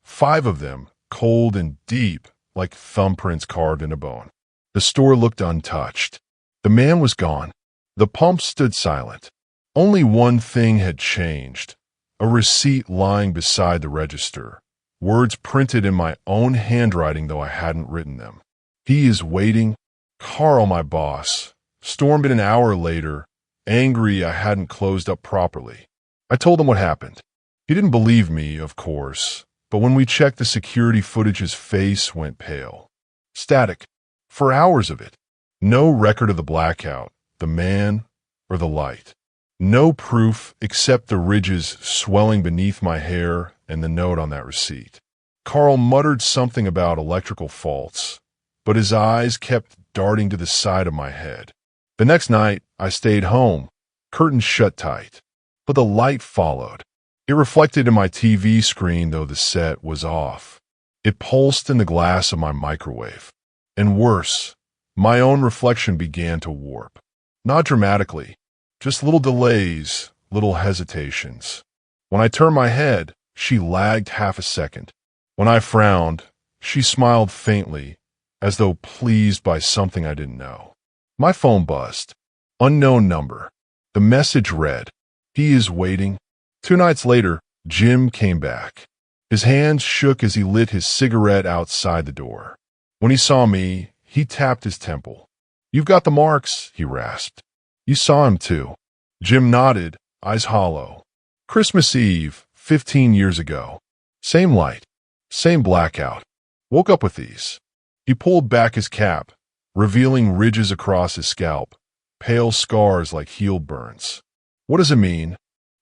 5 of them, cold and deep, like thumbprints carved into bone. The store looked untouched. The man was gone. The pump stood silent. Only one thing had changed. A receipt lying beside the register. words printed in my own handwriting though I hadn't written them. He is waiting. Carl, my boss, stormed in an hour later, angry I hadn't closed up properly. I told him what happened. He didn't believe me, of course, but when we checked the security footage, his face went pale. Static. For hours of it. No record of the blackout, the man, or the light. No proof except the ridges swelling beneath my hair and the note on that receipt. Carl muttered something about electrical faults, but his eyes kept darting to the side of my head. The next night, I stayed home, curtains shut tight, but the light followed. It reflected in my TV screen, though the set was off. It pulsed in the glass of my microwave. And worse, my own reflection began to warp. Not dramatically, just little delays, little hesitations. When I turned my head, she lagged half a second. When I frowned, she smiled faintly, as though pleased by something I didn't know. My phone buzzed. Unknown number. The message read, "He is waiting." 2 nights later, Jim came back. His hands shook as he lit his cigarette outside the door. When he saw me, he tapped his temple. "You've got the marks," he rasped. "You saw him too." Jim nodded, eyes hollow. "Christmas Eve, 15 years ago. Same light, same blackout. Woke up with these." He pulled back his cap, revealing ridges across his scalp, pale scars like heel burns. "What does it mean?"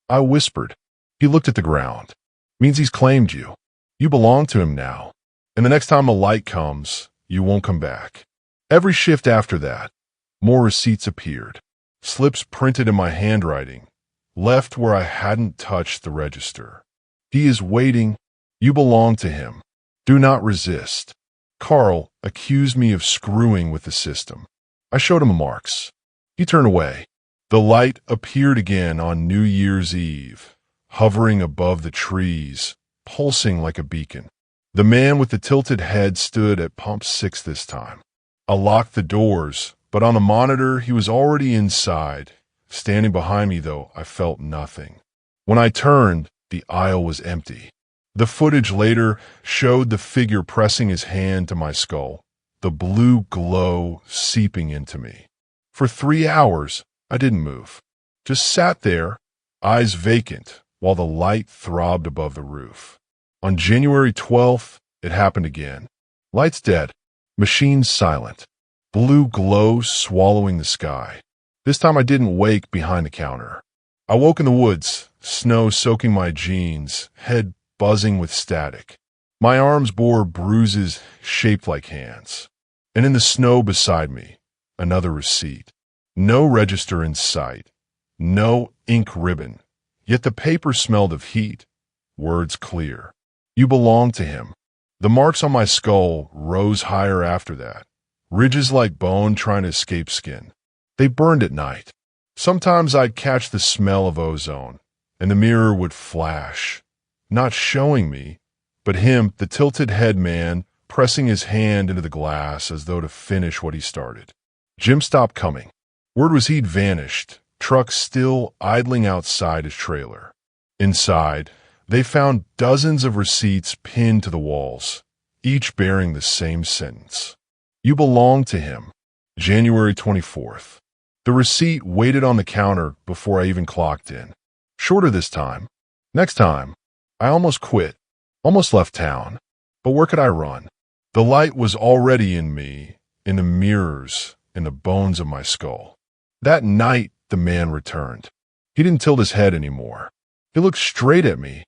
I whispered. He looked at the ground. "Means he's claimed you. You belong to him now. And the next time a light comes, you won't come back." Every shift after that, more receipts appeared. Slips printed in my handwriting, left where I hadn't touched the register. "He is waiting. You belong to him. Do not resist." Carl accused me of screwing with the system. I showed him the marks. He turned away. The light appeared again on New Year's Eve, hovering above the trees, pulsing like a beacon. The man with the tilted head stood at pump 6 this time. I locked the doors, but on the monitor he was already inside. Standing behind me, though, I felt nothing. When I turned, the aisle was empty. The footage later showed the figure pressing his hand to my skull, the blue glow seeping into me. For 3 hours, I didn't move. Just sat there, eyes vacant, while the light throbbed above the roof. On January 12th, it happened again. Lights dead, machines silent, blue glow swallowing the sky. This time I didn't wake behind the counter. I woke in the woods, snow soaking my jeans, head buzzing with static. My arms bore bruises shaped like hands. And in the snow beside me, another receipt. No register in sight, no ink ribbon, yet the paper smelled of heat, words clear. You belong to him. The marks on my skull rose higher after that, ridges like bone trying to escape skin. They burned at night. Sometimes I'd catch the smell of ozone, and the mirror would flash, not showing me, but him, the tilted head man, pressing his hand into the glass as though to finish what he started. Jim stopped coming. Word was he'd vanished, truck still idling outside his trailer. Inside, they found dozens of receipts pinned to the walls, each bearing the same sentence. You belong to him. January 24th. The receipt waited on the counter before I even clocked in. Shorter this time. Next time, I almost quit, almost left town. But where could I run? The light was already in me, in the mirrors, in the bones of my skull. That night, the man returned. He didn't tilt his head anymore. He looked straight at me,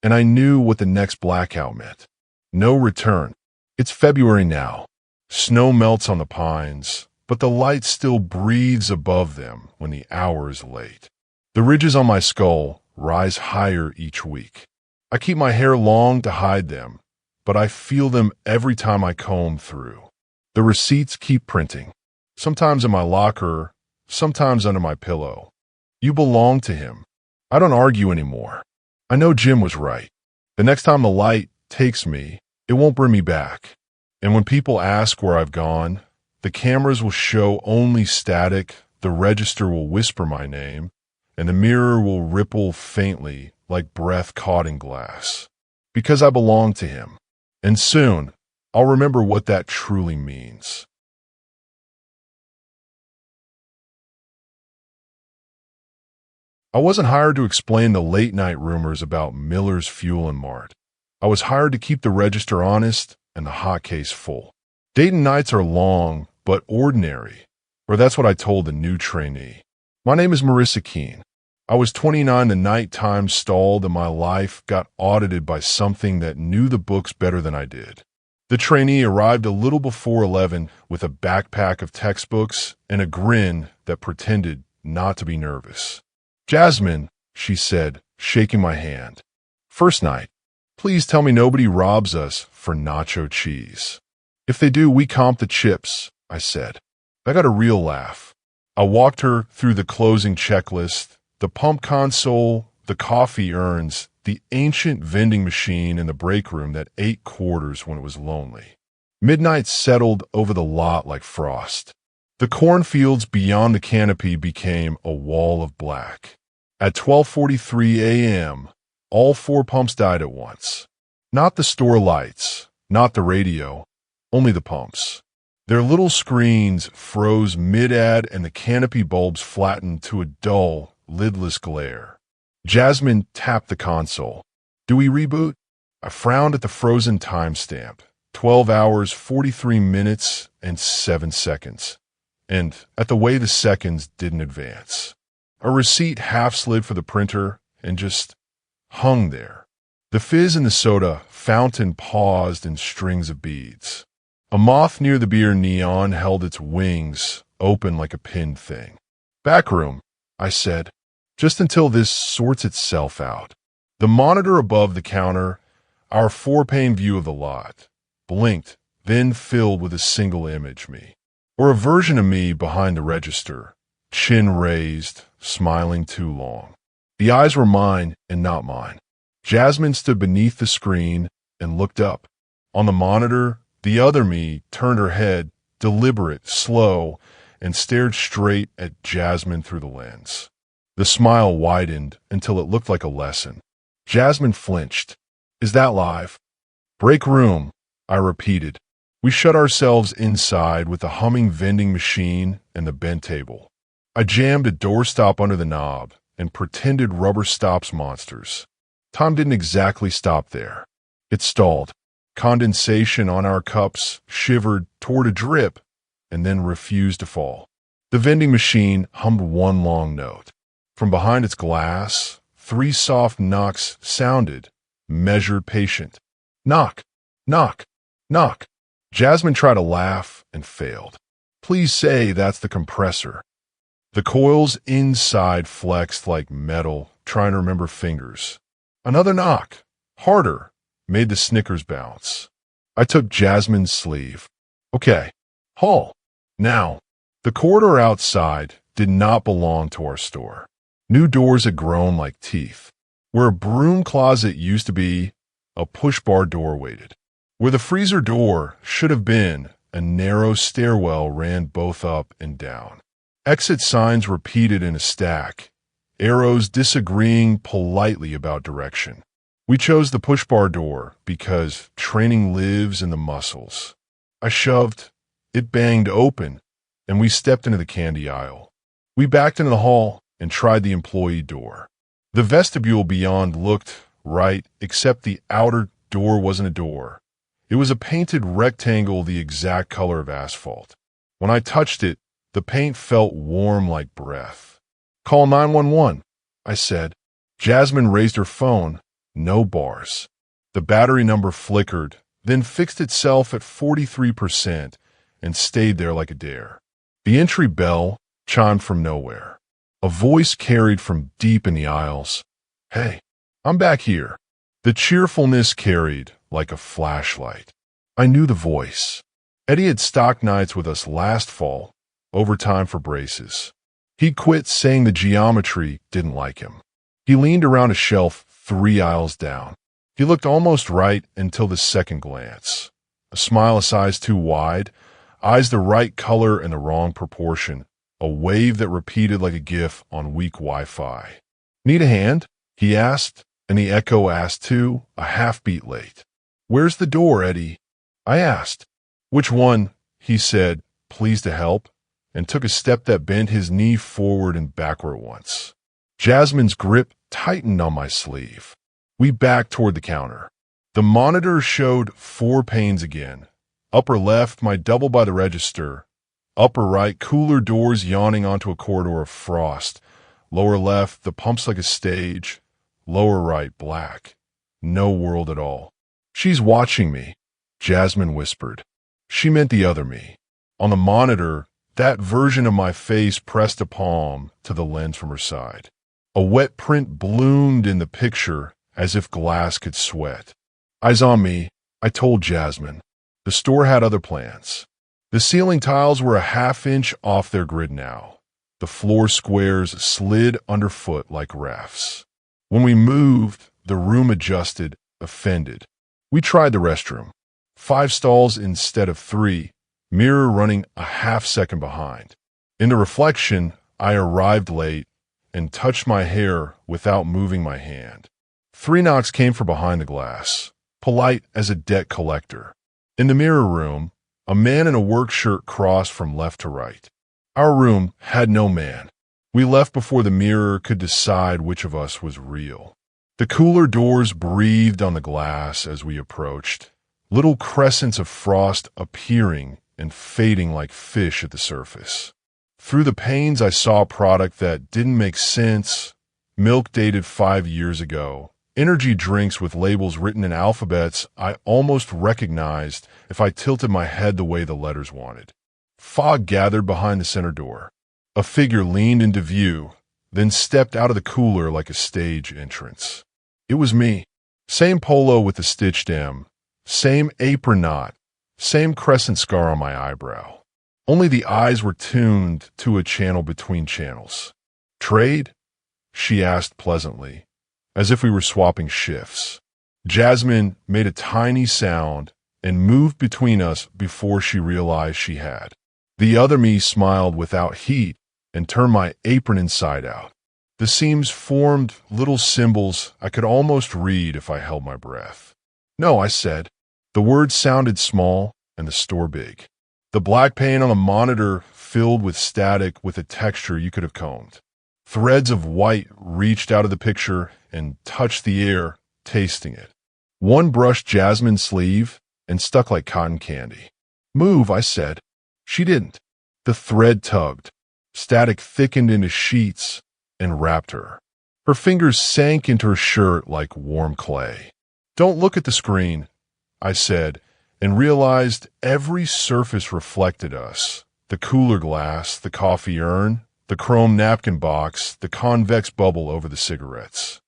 and I knew what the next blackout meant. No return. It's February now. Snow melts on the pines, but the light still breathes above them when the hour is late. The ridges on my skull rise higher each week. I keep my hair long to hide them, but I feel them every time I comb through. The receipts keep printing, sometimes in my locker, sometimes under my pillow. You belong to him. I don't argue anymore. I know Jim was right. The next time the light takes me, it won't bring me back. And when people ask where I've gone, the cameras will show only static, the register will whisper my name, and the mirror will ripple faintly like breath caught in glass. because I belong to him. And soon, I'll remember what that truly means. I wasn't hired to explain the late-night rumors about Miller's Fuel and Mart. I was hired to keep the register honest and the hot case full. Dayton nights are long, but ordinary, or that's what I told the new trainee. My name is Marissa Keene. I was 29 the night time stalled and my life got audited by something that knew the books better than I did. The trainee arrived a little before 11 with a backpack of textbooks and a grin that pretended not to be nervous. "Jasmine," she said, shaking my hand. "First night. Please tell me nobody robs us for nacho cheese." "If they do, we comp the chips," I said. I got a real laugh. I walked her through the closing checklist, the pump console, the coffee urns, the ancient vending machine in the break room that ate quarters when it was lonely. Midnight settled over the lot like frost. The cornfields beyond the canopy became a wall of black. At 12:43 a.m., all 4 pumps died at once. Not the store lights, not the radio, only the pumps. Their little screens froze mid-ad and the canopy bulbs flattened to a dull, lidless glare. Jasmine tapped the console. "Do we reboot?" I frowned at the frozen timestamp. 12 hours, 43 minutes, and 7 seconds. And at the way the seconds didn't advance. A receipt half slid for the printer and just hung there. The fizz in the soda fountain paused in strings of beads. A moth near the beer neon held its wings open like a pinned thing. "Back room," I said, "just until this sorts itself out." The monitor above the counter, our 4-pane view of the lot, blinked, then filled with a single image me. Or a version of me behind the register, chin raised, smiling too long. The eyes were mine and not mine. Jasmine stood beneath the screen and looked up. On the monitor, the other me turned her head, deliberate, slow, and stared straight at Jasmine through the lens. The smile widened until it looked like a lesson. Jasmine flinched. "Is that live?" "Break room," I repeated. We shut ourselves inside with the humming vending machine and the bent table. I jammed a doorstop under the knob and pretended rubber stops monsters. Time didn't exactly stop there. It stalled. Condensation on our cups shivered toward a drip and then refused to fall. The vending machine hummed one long note. From behind its glass, 3 soft knocks sounded, measured, patient. Knock, knock, knock. Jasmine tried to laugh and failed. "Please say that's the compressor." The coils inside flexed like metal, trying to remember fingers. Another knock, harder, made the Snickers bounce. I took Jasmine's sleeve. "Okay, haul. Now." The corridor outside did not belong to our store. New doors had grown like teeth. Where a broom closet used to be, a push-bar door waited. Where the freezer door should have been, a narrow stairwell ran both up and down. Exit signs repeated in a stack, arrows disagreeing politely about direction. We chose the push-bar door because training lives in the muscles. I shoved, it banged open, and we stepped into the candy aisle. We backed into the hall and tried the employee door. The vestibule beyond looked right, except the outer door wasn't a door. It was a painted rectangle the exact color of asphalt. When I touched it, the paint felt warm like breath. "Call 911, I said. Jasmine raised her phone. No bars. The battery number flickered, then fixed itself at 43% and stayed there like a dare. The entry bell chimed from nowhere. A voice carried from deep in the aisles. "Hey, I'm back here." The cheerfulness carried like a flashlight. I knew the voice. Eddie had stock nights with us last fall, overtime for braces. He quit saying the geometry didn't like him. He leaned around a shelf 3 aisles down. He looked almost right until the second glance. A smile a size too wide, eyes the right color and the wrong proportion, a wave that repeated like a GIF on weak Wi-Fi. "Need a hand?" he asked, And the echo asked too, a half-beat late. "Where's the door, Eddie?" I asked. "Which one?" he said, pleased to help, and took a step that bent his knee forward and backward once. Jasmine's grip tightened on my sleeve. We backed toward the counter. The monitor showed 4 panes again. Upper left, my double by the register. Upper right, cooler doors yawning onto a corridor of frost. Lower left, the pumps like a stage. Lower right, black. No world at all. "She's watching me," Jasmine whispered. She meant the other me. On the monitor, that version of my face pressed a palm to the lens from her side. A wet print bloomed in the picture as if glass could sweat. "Eyes on me," I told Jasmine. The store had other plans. The ceiling tiles were a half-inch off their grid now. The floor squares slid underfoot like rafts. When we moved, the room adjusted, offended. We tried the restroom. 5 stalls instead of 3, mirror running a half-second behind. In the reflection, I arrived late and touched my hair without moving my hand. 3 knocks came from behind the glass, polite as a debt collector. In the mirror room, a man in a work shirt crossed from left to right. Our room had no man. We left before the mirror could decide which of us was real. The cooler doors breathed on the glass as we approached, little crescents of frost appearing and fading like fish at the surface. Through the panes I saw a product that didn't make sense. Milk dated 5 years ago. Energy drinks with labels written in alphabets I almost recognized if I tilted my head the way the letters wanted. Fog gathered behind the center door. A figure leaned into view, then stepped out of the cooler like a stage entrance. It was me. Same polo with the stitched M. Same apron knot. Same crescent scar on my eyebrow. Only the eyes were tuned to a channel between channels. "Trade?" she asked pleasantly, as if we were swapping shifts. Jasmine made a tiny sound and moved between us before she realized she had. The other me smiled without heat and turned my apron inside out. The seams formed little symbols I could almost read if I held my breath. "No," I said. The words sounded small and the store big. The black paint on the monitor filled with static with a texture you could have combed. Threads of white reached out of the picture and touched the air, tasting it. One brushed Jasmine's sleeve and stuck like cotton candy. "Move," I said. She didn't. The thread tugged. Static thickened into sheets and wrapped her. Her fingers sank into her shirt like warm clay. "Don't look at the screen," I said, and realized every surface reflected us. The cooler glass, the coffee urn, the chrome napkin box, the convex bubble over the cigarettes.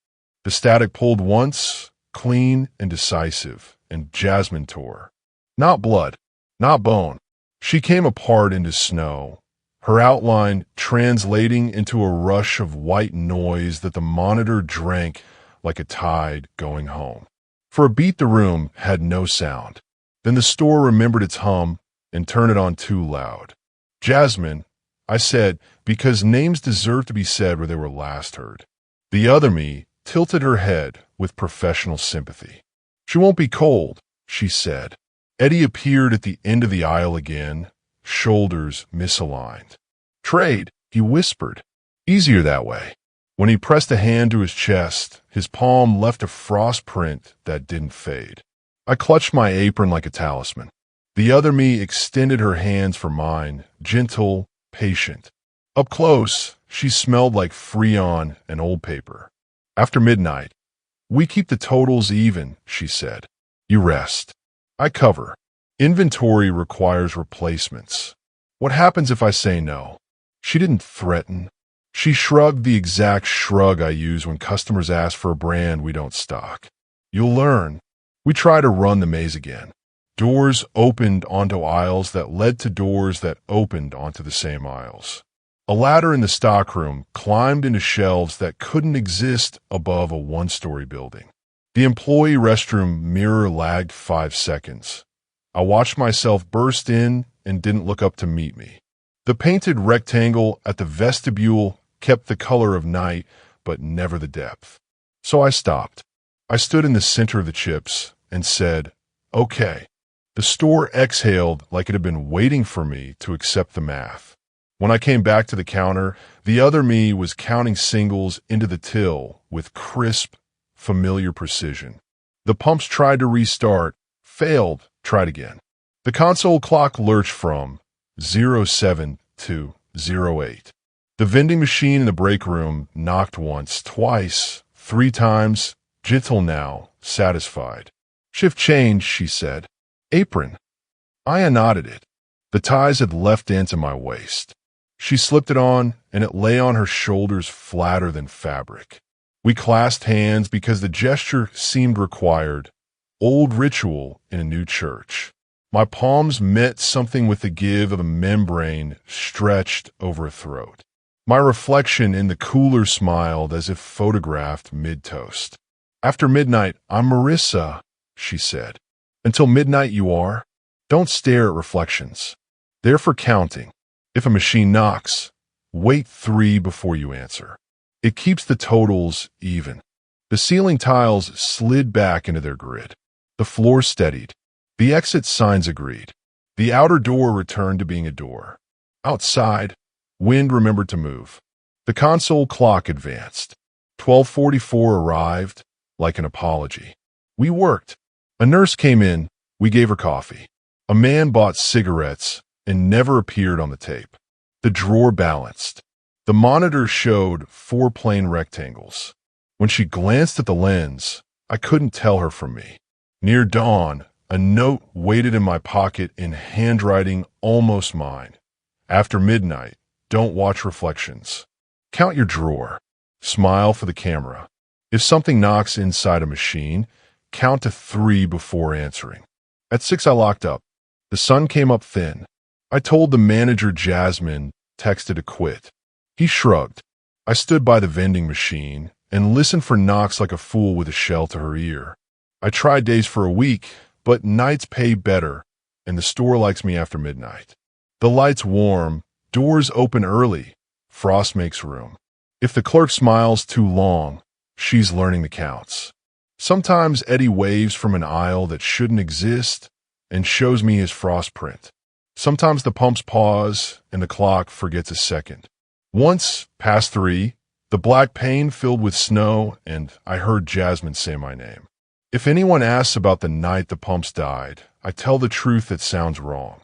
The static pulled once, clean and decisive, and Jasmine tore. Not blood, not bone. She came apart into snow, her outline translating into a rush of white noise that the monitor drank like a tide going home. For a beat, the room had no sound. Then the store remembered its hum and turned it on too loud. "Jasmine," I said, because names deserve to be said where they were last heard. The other me tilted her head with professional sympathy. "She won't be cold," she said. Eddie appeared at the end of the aisle again, shoulders misaligned. "Trade," he whispered. "Easier that way." When he pressed a hand to his chest, his palm left a frost print that didn't fade. I clutched my apron like a talisman. The other me extended her hands for mine, gentle, patient. Up close, she smelled like Freon and old paper. "After midnight, we keep the totals even," she said. "You rest. I cover. Inventory requires replacements. What happens if I say no?" She didn't threaten. She shrugged the exact shrug I use when customers ask for a brand we don't stock. "You'll learn." We try to run the maze again. Doors opened onto aisles that led to doors that opened onto the same aisles. A ladder in the stockroom climbed into shelves that couldn't exist above a one-story building. The employee restroom mirror lagged 5 seconds. I watched myself burst in and didn't look up to meet me. The painted rectangle at the vestibule kept the color of night, but never the depth. So I stopped. I stood in the center of the chips and said, "Okay." The store exhaled like it had been waiting for me to accept the math. When I came back to the counter, the other me was counting singles into the till with crisp, familiar precision. The pumps tried to restart, failed, tried again. The console clock lurched from 07 to 08. The vending machine in the break room knocked once, twice, 3 times, gentle now, satisfied. "Shift change," she said. "Apron." I nodded it. The ties had left into my waist. She slipped it on, and it lay on her shoulders flatter than fabric. We clasped hands because the gesture seemed required, old ritual in a new church. My palms met something with the give of a membrane stretched over a throat. My reflection in the cooler smiled as if photographed mid-toast. "After midnight, I'm Marissa," she said. "Until midnight you are. Don't stare at reflections. They're for counting. If a machine knocks, wait 3 before you answer. It keeps the totals even." The ceiling tiles slid back into their grid. The floor steadied. The exit signs agreed. The outer door returned to being a door. Outside, wind remembered to move. The console clock advanced. 12:44 arrived, like an apology. We worked. A nurse came in. We gave her coffee. A man bought cigarettes and never appeared on the tape. The drawer balanced. The monitor showed 4 plain rectangles. When she glanced at the lens, I couldn't tell her from me. Near dawn, a note waited in my pocket in handwriting almost mine. "After midnight, don't watch reflections. Count your drawer. Smile for the camera. If something knocks inside a machine, count to 3 before answering." At 6 I locked up. The sun came up thin. I told the manager Jasmine texted to quit. He shrugged. I stood by the vending machine and listened for knocks like a fool with a shell to her ear. I tried days for a week, but nights pay better, and the store likes me after midnight. The light's warm, doors open early, frost makes room. If the clerk smiles too long, she's learning the counts. Sometimes Eddie waves from an aisle that shouldn't exist and shows me his frost print. Sometimes the pumps pause and the clock forgets a second. Once, past 3, the black pane filled with snow, and I heard Jasmine say my name. If anyone asks about the night the pumps died, I tell the truth that sounds wrong.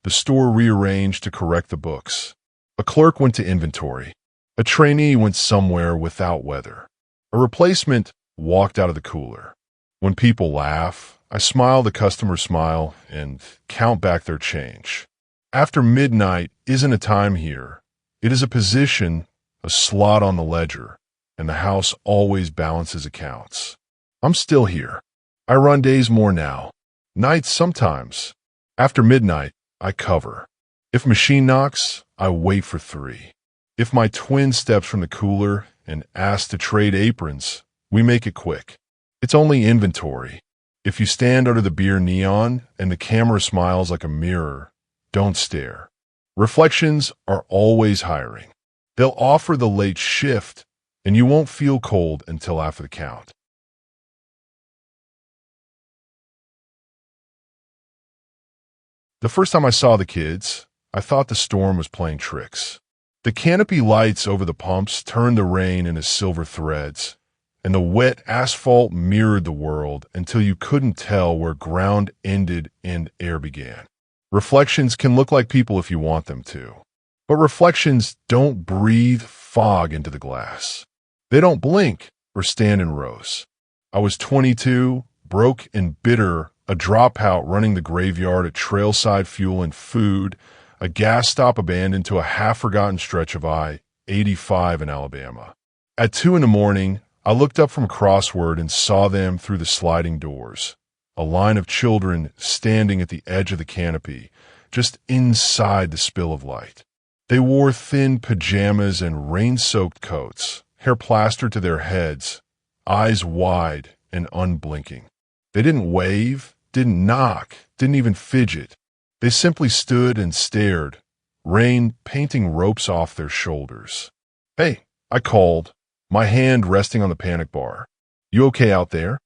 The store rearranged to correct the books. A clerk went to inventory. A trainee went somewhere without weather. A replacement walked out of the cooler. When people laugh, I smile the customer smile and count back their change. After midnight isn't a time here. It is a position, a slot on the ledger, and the house always balances accounts. I'm still here. I run days more now. Nights sometimes. After midnight, I cover. If machine knocks, I wait for 3. If my twin steps from the cooler and asks to trade aprons, we make it quick. It's only inventory. If you stand under the beer neon and the camera smiles like a mirror, don't stare. Reflections are always hiring. They'll offer the late shift, and you won't feel cold until after the count. The first time I saw the kids, I thought the storm was playing tricks. The canopy lights over the pumps turned the rain into silver threads, and the wet asphalt mirrored the world until you couldn't tell where ground ended and air began. Reflections can look like people if you want them to, but reflections don't breathe fog into the glass. They don't blink or stand in rows. I was 22, broke and bitter, a dropout running the graveyard at trailside fuel and food, a gas stop abandoned to a half-forgotten stretch of I-85 in Alabama. At 2 in the morning, I looked up from crossword and saw them through the sliding doors, a line of children standing at the edge of the canopy, just inside the spill of light. They wore thin pajamas and rain-soaked coats, hair plastered to their heads, eyes wide and unblinking. They didn't wave, didn't knock, didn't even fidget. They simply stood and stared, rain painting ropes off their shoulders. "Hey," I called, my hand resting on the panic bar. "You okay out there?"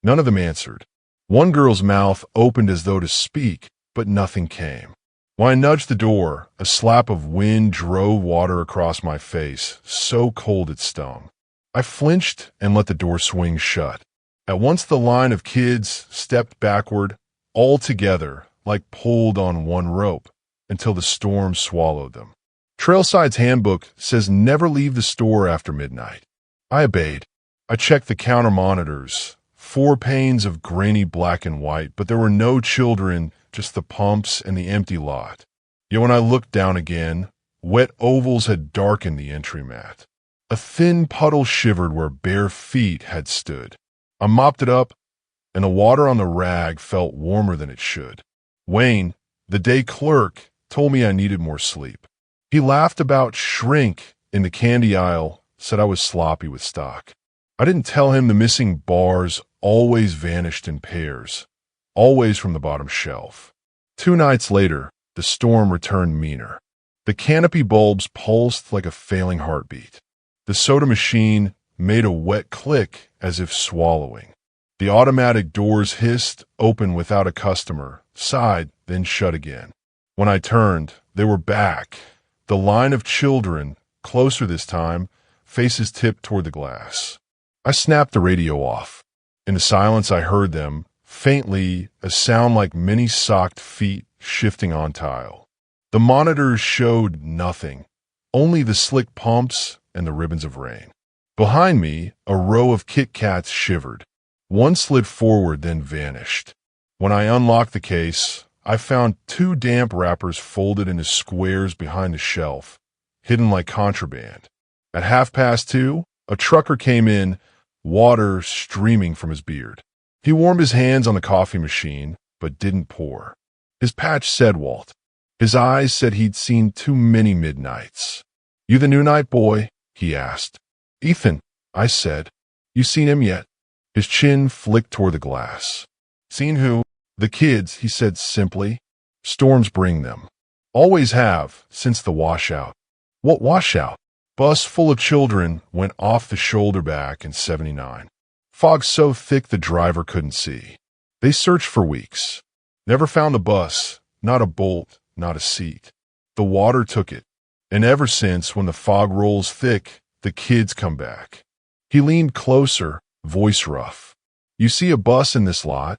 None of them answered. One girl's mouth opened as though to speak, but nothing came. When I nudged the door, a slap of wind drove water across my face, so cold it stung. I flinched and let the door swing shut. At once the line of kids stepped backward, all together, like pulled on one rope, until the storm swallowed them. Trailside's handbook says never leave the store after midnight. I obeyed. I checked the counter monitors. 4 panes of grainy black and white, but there were no children, just the pumps and the empty lot. Yet when I looked down again, wet ovals had darkened the entry mat. A thin puddle shivered where bare feet had stood. I mopped it up, and the water on the rag felt warmer than it should. Wayne, the day clerk, told me I needed more sleep. He laughed about shrink in the candy aisle, said I was sloppy with stock. I didn't tell him the missing bars always vanished in pairs, always from the bottom shelf. 2 nights later, the storm returned meaner. The canopy bulbs pulsed like a failing heartbeat. The soda machine made a wet click as if swallowing. The automatic doors hissed open without a customer, sighed, then shut again. When I turned, they were back. The line of children, closer this time, faces tipped toward the glass. I snapped the radio off. In the silence I heard them, faintly, a sound like many socked feet shifting on tile. The monitors showed nothing, only the slick pumps and the ribbons of rain. Behind me, a row of Kit Kats shivered. One slid forward, then vanished. When I unlocked the case, I found 2 damp wrappers folded into squares behind the shelf, hidden like contraband. At 2:30, a trucker came in, water streaming from his beard. He warmed his hands on the coffee machine, but didn't pour. His patch said Walt. His eyes said he'd seen too many midnights. "You the new night boy?" he asked. "Ethan," I said. "You seen him yet?" His chin flicked toward the glass. "Seen who?" "The kids," he said simply. "Storms bring them. Always have, since the washout." "What washout?" "Bus full of children went off the shoulder back in 79. Fog so thick the driver couldn't see. They searched for weeks. Never found the bus, not a bolt, not a seat. The water took it. And ever since, when the fog rolls thick, the kids come back." He leaned closer, voice rough. "You see a bus in this lot,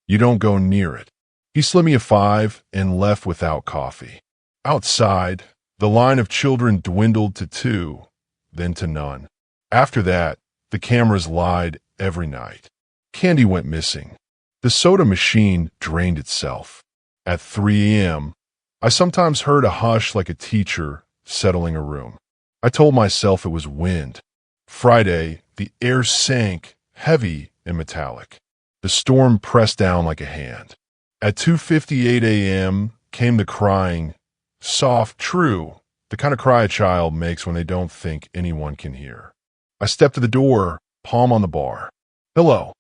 you don't go near it." He slid me a 5 and left without coffee. Outside, the line of children dwindled to 2, then to none. After that, the cameras lied every night. Candy went missing. The soda machine drained itself. At 3 a.m., I sometimes heard a hush like a teacher settling a room. I told myself it was wind. Friday, the air sank, heavy and metallic. The storm pressed down like a hand. At 2:58 a.m. came the crying, soft, true, the kind of cry a child makes when they don't think anyone can hear. I stepped to the door, palm on the bar. "Hello."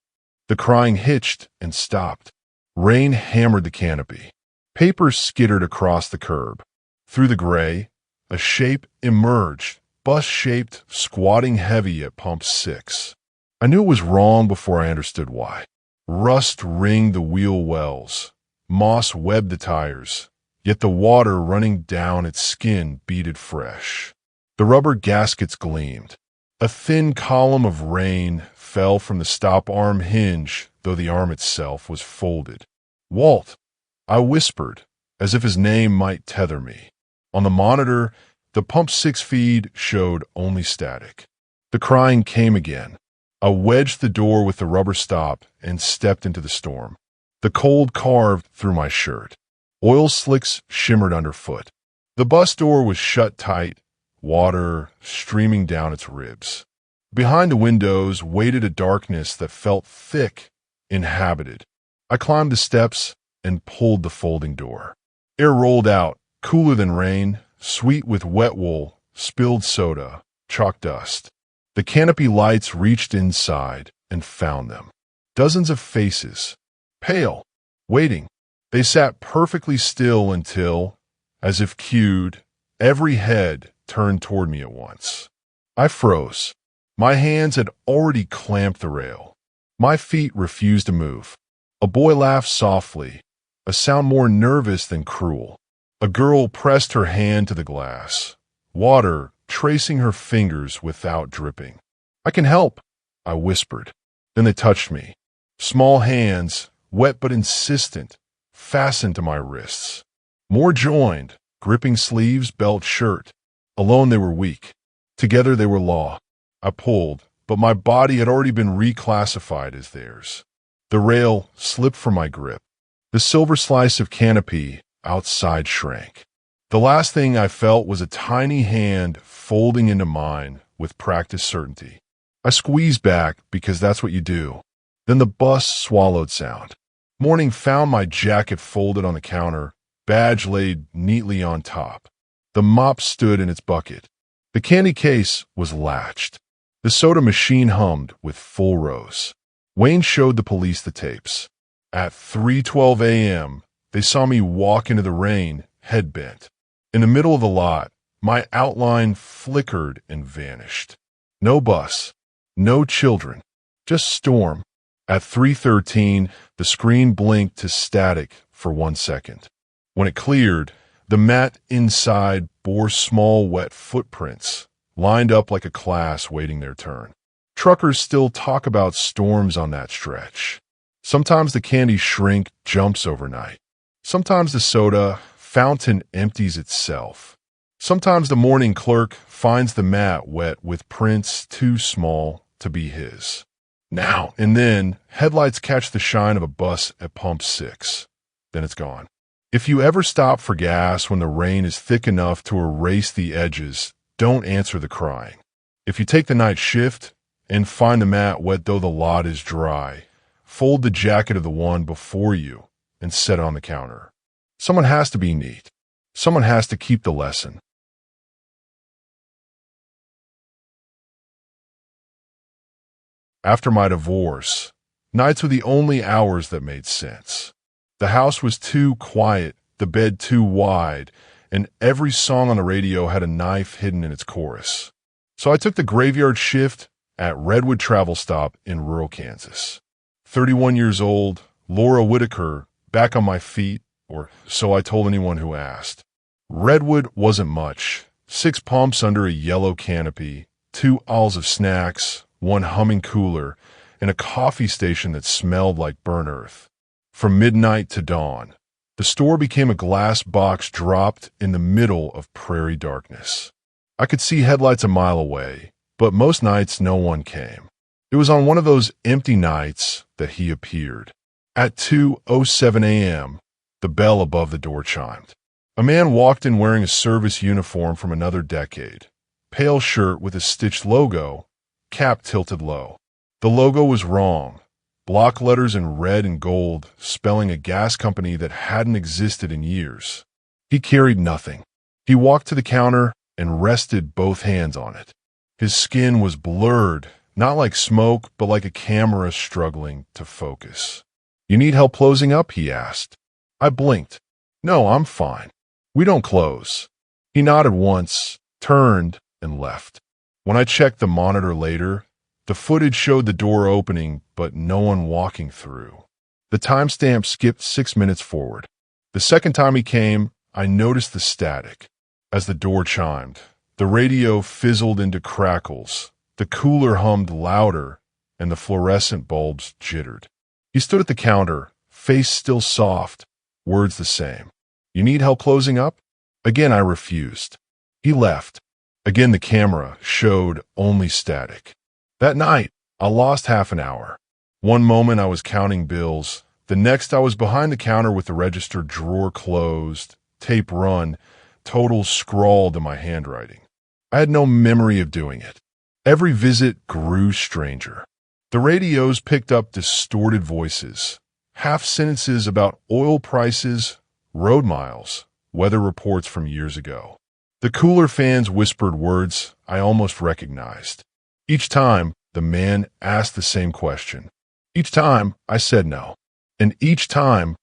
The crying hitched and stopped. Rain hammered the canopy. Paper skittered across the curb. Through the gray, a shape emerged, bus-shaped, squatting heavy at pump 6. I knew it was wrong before I understood why. Rust ringed the wheel wells. Moss webbed the tires. Yet the water running down its skin beaded fresh. The rubber gaskets gleamed. A thin column of rain fell from the stop arm hinge, though the arm itself was folded. "Walt," I whispered, as if his name might tether me. On the monitor, the pump 6 feed showed only static. The crying came again. I wedged the door with the rubber stop and stepped into the storm. The cold carved through my shirt. Oil slicks shimmered underfoot. The bus door was shut tight, water streaming down its ribs. Behind the windows waited a darkness that felt thick, inhabited. I climbed the steps and pulled the folding door. Air rolled out, cooler than rain, sweet with wet wool, spilled soda, chalk dust. The canopy lights reached inside and found them. Dozens of faces, pale, waiting. They sat perfectly still until, as if cued, every head turned toward me at once. I froze. My hands had already clamped the rail. My feet refused to move. A boy laughed softly, a sound more nervous than cruel. A girl pressed her hand to the glass, water tracing her fingers without dripping. "I can help," I whispered. Then they touched me. Small hands, wet but insistent, fastened to my wrists. More joined, gripping sleeves, belt, shirt. Alone they were weak. Together they were law. I pulled, but my body had already been reclassified as theirs. The rail slipped from my grip. The silver slice of canopy outside shrank. The last thing I felt was a tiny hand folding into mine with practiced certainty. I squeezed back because that's what you do. Then the bus swallowed sound. Morning found my jacket folded on the counter, badge laid neatly on top. The mop stood in its bucket. The candy case was latched. The soda machine hummed with full rows. Wayne showed the police the tapes. At 3:12 a.m., they saw me walk into the rain, head bent. In the middle of the lot, my outline flickered and vanished. No bus, no children, just storm. At 3:13, the screen blinked to static for 1 second. When it cleared, the mat inside bore small wet footprints, lined up like a class waiting their turn. Truckers still talk about storms on that stretch. Sometimes the candy shrink jumps overnight. Sometimes the soda fountain empties itself. Sometimes the morning clerk finds the mat wet with prints too small to be his. Now and then, headlights catch the shine of a bus at pump 6. Then it's gone. If you ever stop for gas when the rain is thick enough to erase the edges, don't answer the crying. If you take the night shift and find the mat wet though the lot is dry, fold the jacket of the one before you and set it on the counter. Someone has to be neat. Someone has to keep the lesson. After my divorce, nights were the only hours that made sense. The house was too quiet, the bed too wide, and every song on the radio had a knife hidden in its chorus. So I took the graveyard shift at Redwood Travel Stop in rural Kansas. 31 years old, Laura Whitaker, back on my feet, or so I told anyone who asked. Redwood wasn't much. 6 pumps under a yellow canopy, 2 aisles of snacks, 1 humming cooler, and a coffee station that smelled like burnt earth. From midnight to dawn, the store became a glass box dropped in the middle of prairie darkness. I could see headlights a mile away, but most nights no one came. It was on one of those empty nights that he appeared. At 2:07 a.m., the bell above the door chimed. A man walked in wearing a service uniform from another decade. Pale shirt with a stitched logo, cap tilted low. The logo was wrong. Block letters in red and gold, spelling a gas company that hadn't existed in years. He carried nothing. He walked to the counter and rested both hands on it. His skin was blurred, not like smoke, but like a camera struggling to focus. "You need help closing up?" he asked. I blinked. "No, I'm fine. We don't close." He nodded once, turned, and left. When I checked the monitor later, the footage showed the door opening, but no one walking through. The timestamp skipped 6 minutes forward. The second time he came, I noticed the static. As the door chimed, the radio fizzled into crackles, the cooler hummed louder, and the fluorescent bulbs jittered. He stood at the counter, face still soft, words the same. "You need help closing up?" Again I refused. He left. Again the camera showed only static. That night, I lost half an hour. One moment I was counting bills. The next I was behind the counter with the register drawer closed, tape run, totals scrawled in my handwriting. I had no memory of doing it. Every visit grew stranger. The radios picked up distorted voices, half sentences about oil prices, road miles, weather reports from years ago. The cooler fans whispered words I almost recognized. Each time, the man asked the same question. Each time, I said no. And each time,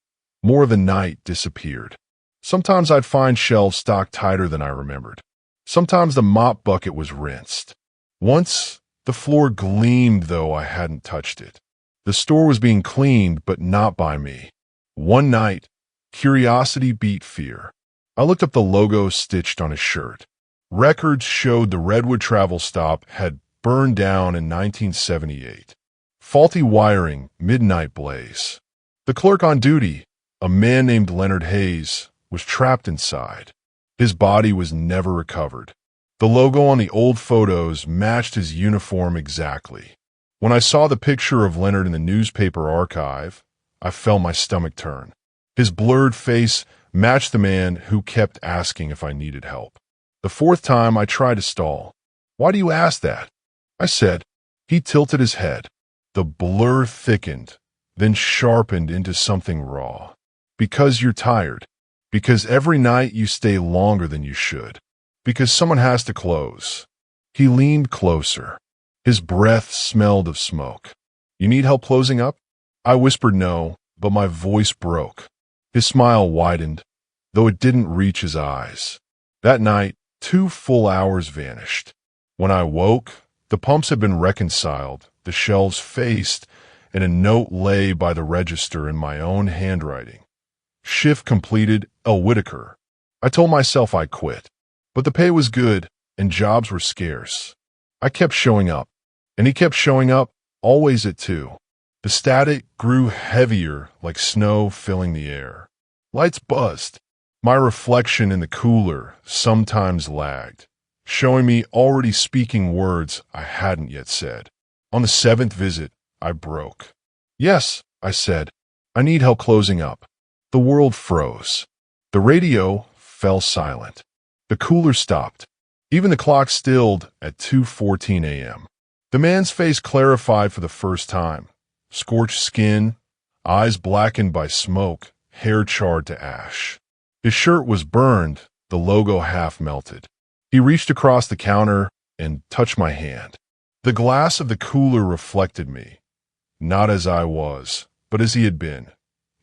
more of the night disappeared. Sometimes I'd find shelves stocked tighter than I remembered. Sometimes the mop bucket was rinsed. Once, the floor gleamed though I hadn't touched it. The store was being cleaned, but not by me. One night, curiosity beat fear. I looked up the logo stitched on his shirt. Records showed the Redwood travel stop had burned down in 1978. Faulty wiring, midnight blaze. The clerk on duty, a man named Leonard Hayes, was trapped inside. His body was never recovered. The logo on the old photos matched his uniform exactly. When I saw the picture of Leonard in the newspaper archive, I felt my stomach turn. His blurred face matched the man who kept asking if I needed help. The fourth time I tried to stall. "Why do you ask that?" I said. He tilted his head. The blur thickened, then sharpened into something raw. "Because you're tired. Because every night you stay longer than you should. Because someone has to close." He leaned closer. His breath smelled of smoke. "You need help closing up?" I whispered no, but my voice broke. His smile widened, though it didn't reach his eyes. That night, 2 full hours vanished. When I woke, the pumps had been reconciled, the shelves faced, and a note lay by the register in my own handwriting. "Shift completed, L. Whitaker." I told myself I quit, but the pay was good and jobs were scarce. I kept showing up, and he kept showing up, always at 2. The static grew heavier like snow filling the air. Lights buzzed. My reflection in the cooler sometimes lagged, showing me already speaking words I hadn't yet said. On the 7th visit, I broke. "Yes," I said, "I need help closing up." The world froze. The radio fell silent. The cooler stopped. Even the clock stilled at 2:14 a.m. The man's face clarified for the first time. Scorched skin, eyes blackened by smoke, hair charred to ash. His shirt was burned, the logo half melted. He reached across the counter and touched my hand. The glass of the cooler reflected me, not as I was, but as he had been.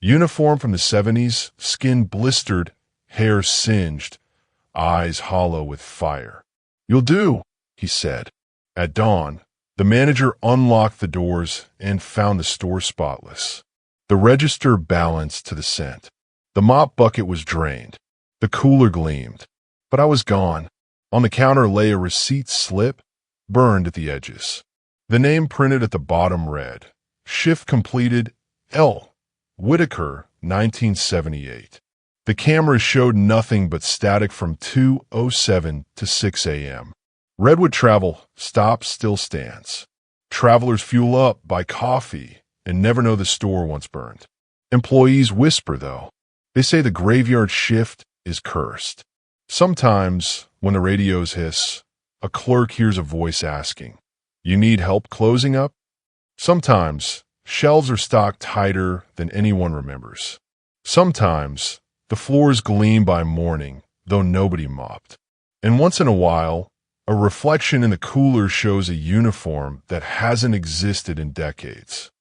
Uniform from the 70s, skin blistered, hair singed, eyes hollow with fire. "You'll do," he said. At dawn, the manager unlocked the doors and found the store spotless. The register balanced to the cent. The mop bucket was drained. The cooler gleamed. But I was gone. On the counter lay a receipt slip, burned at the edges. The name printed at the bottom read, "Shift completed, L. Whitaker, 1978. The camera showed nothing but static from 2:07 to 6 a.m. Redwood Travel stop still stands. Travelers fuel up, buy coffee, and never know the store once burned. Employees whisper, though. They say the graveyard shift is cursed. Sometimes, when the radios hiss, a clerk hears a voice asking, "You need help closing up?" Sometimes, shelves are stocked tighter than anyone remembers. Sometimes, the floors gleam by morning, though nobody mopped. And once in a while, a reflection in the cooler shows a uniform that hasn't existed in decades.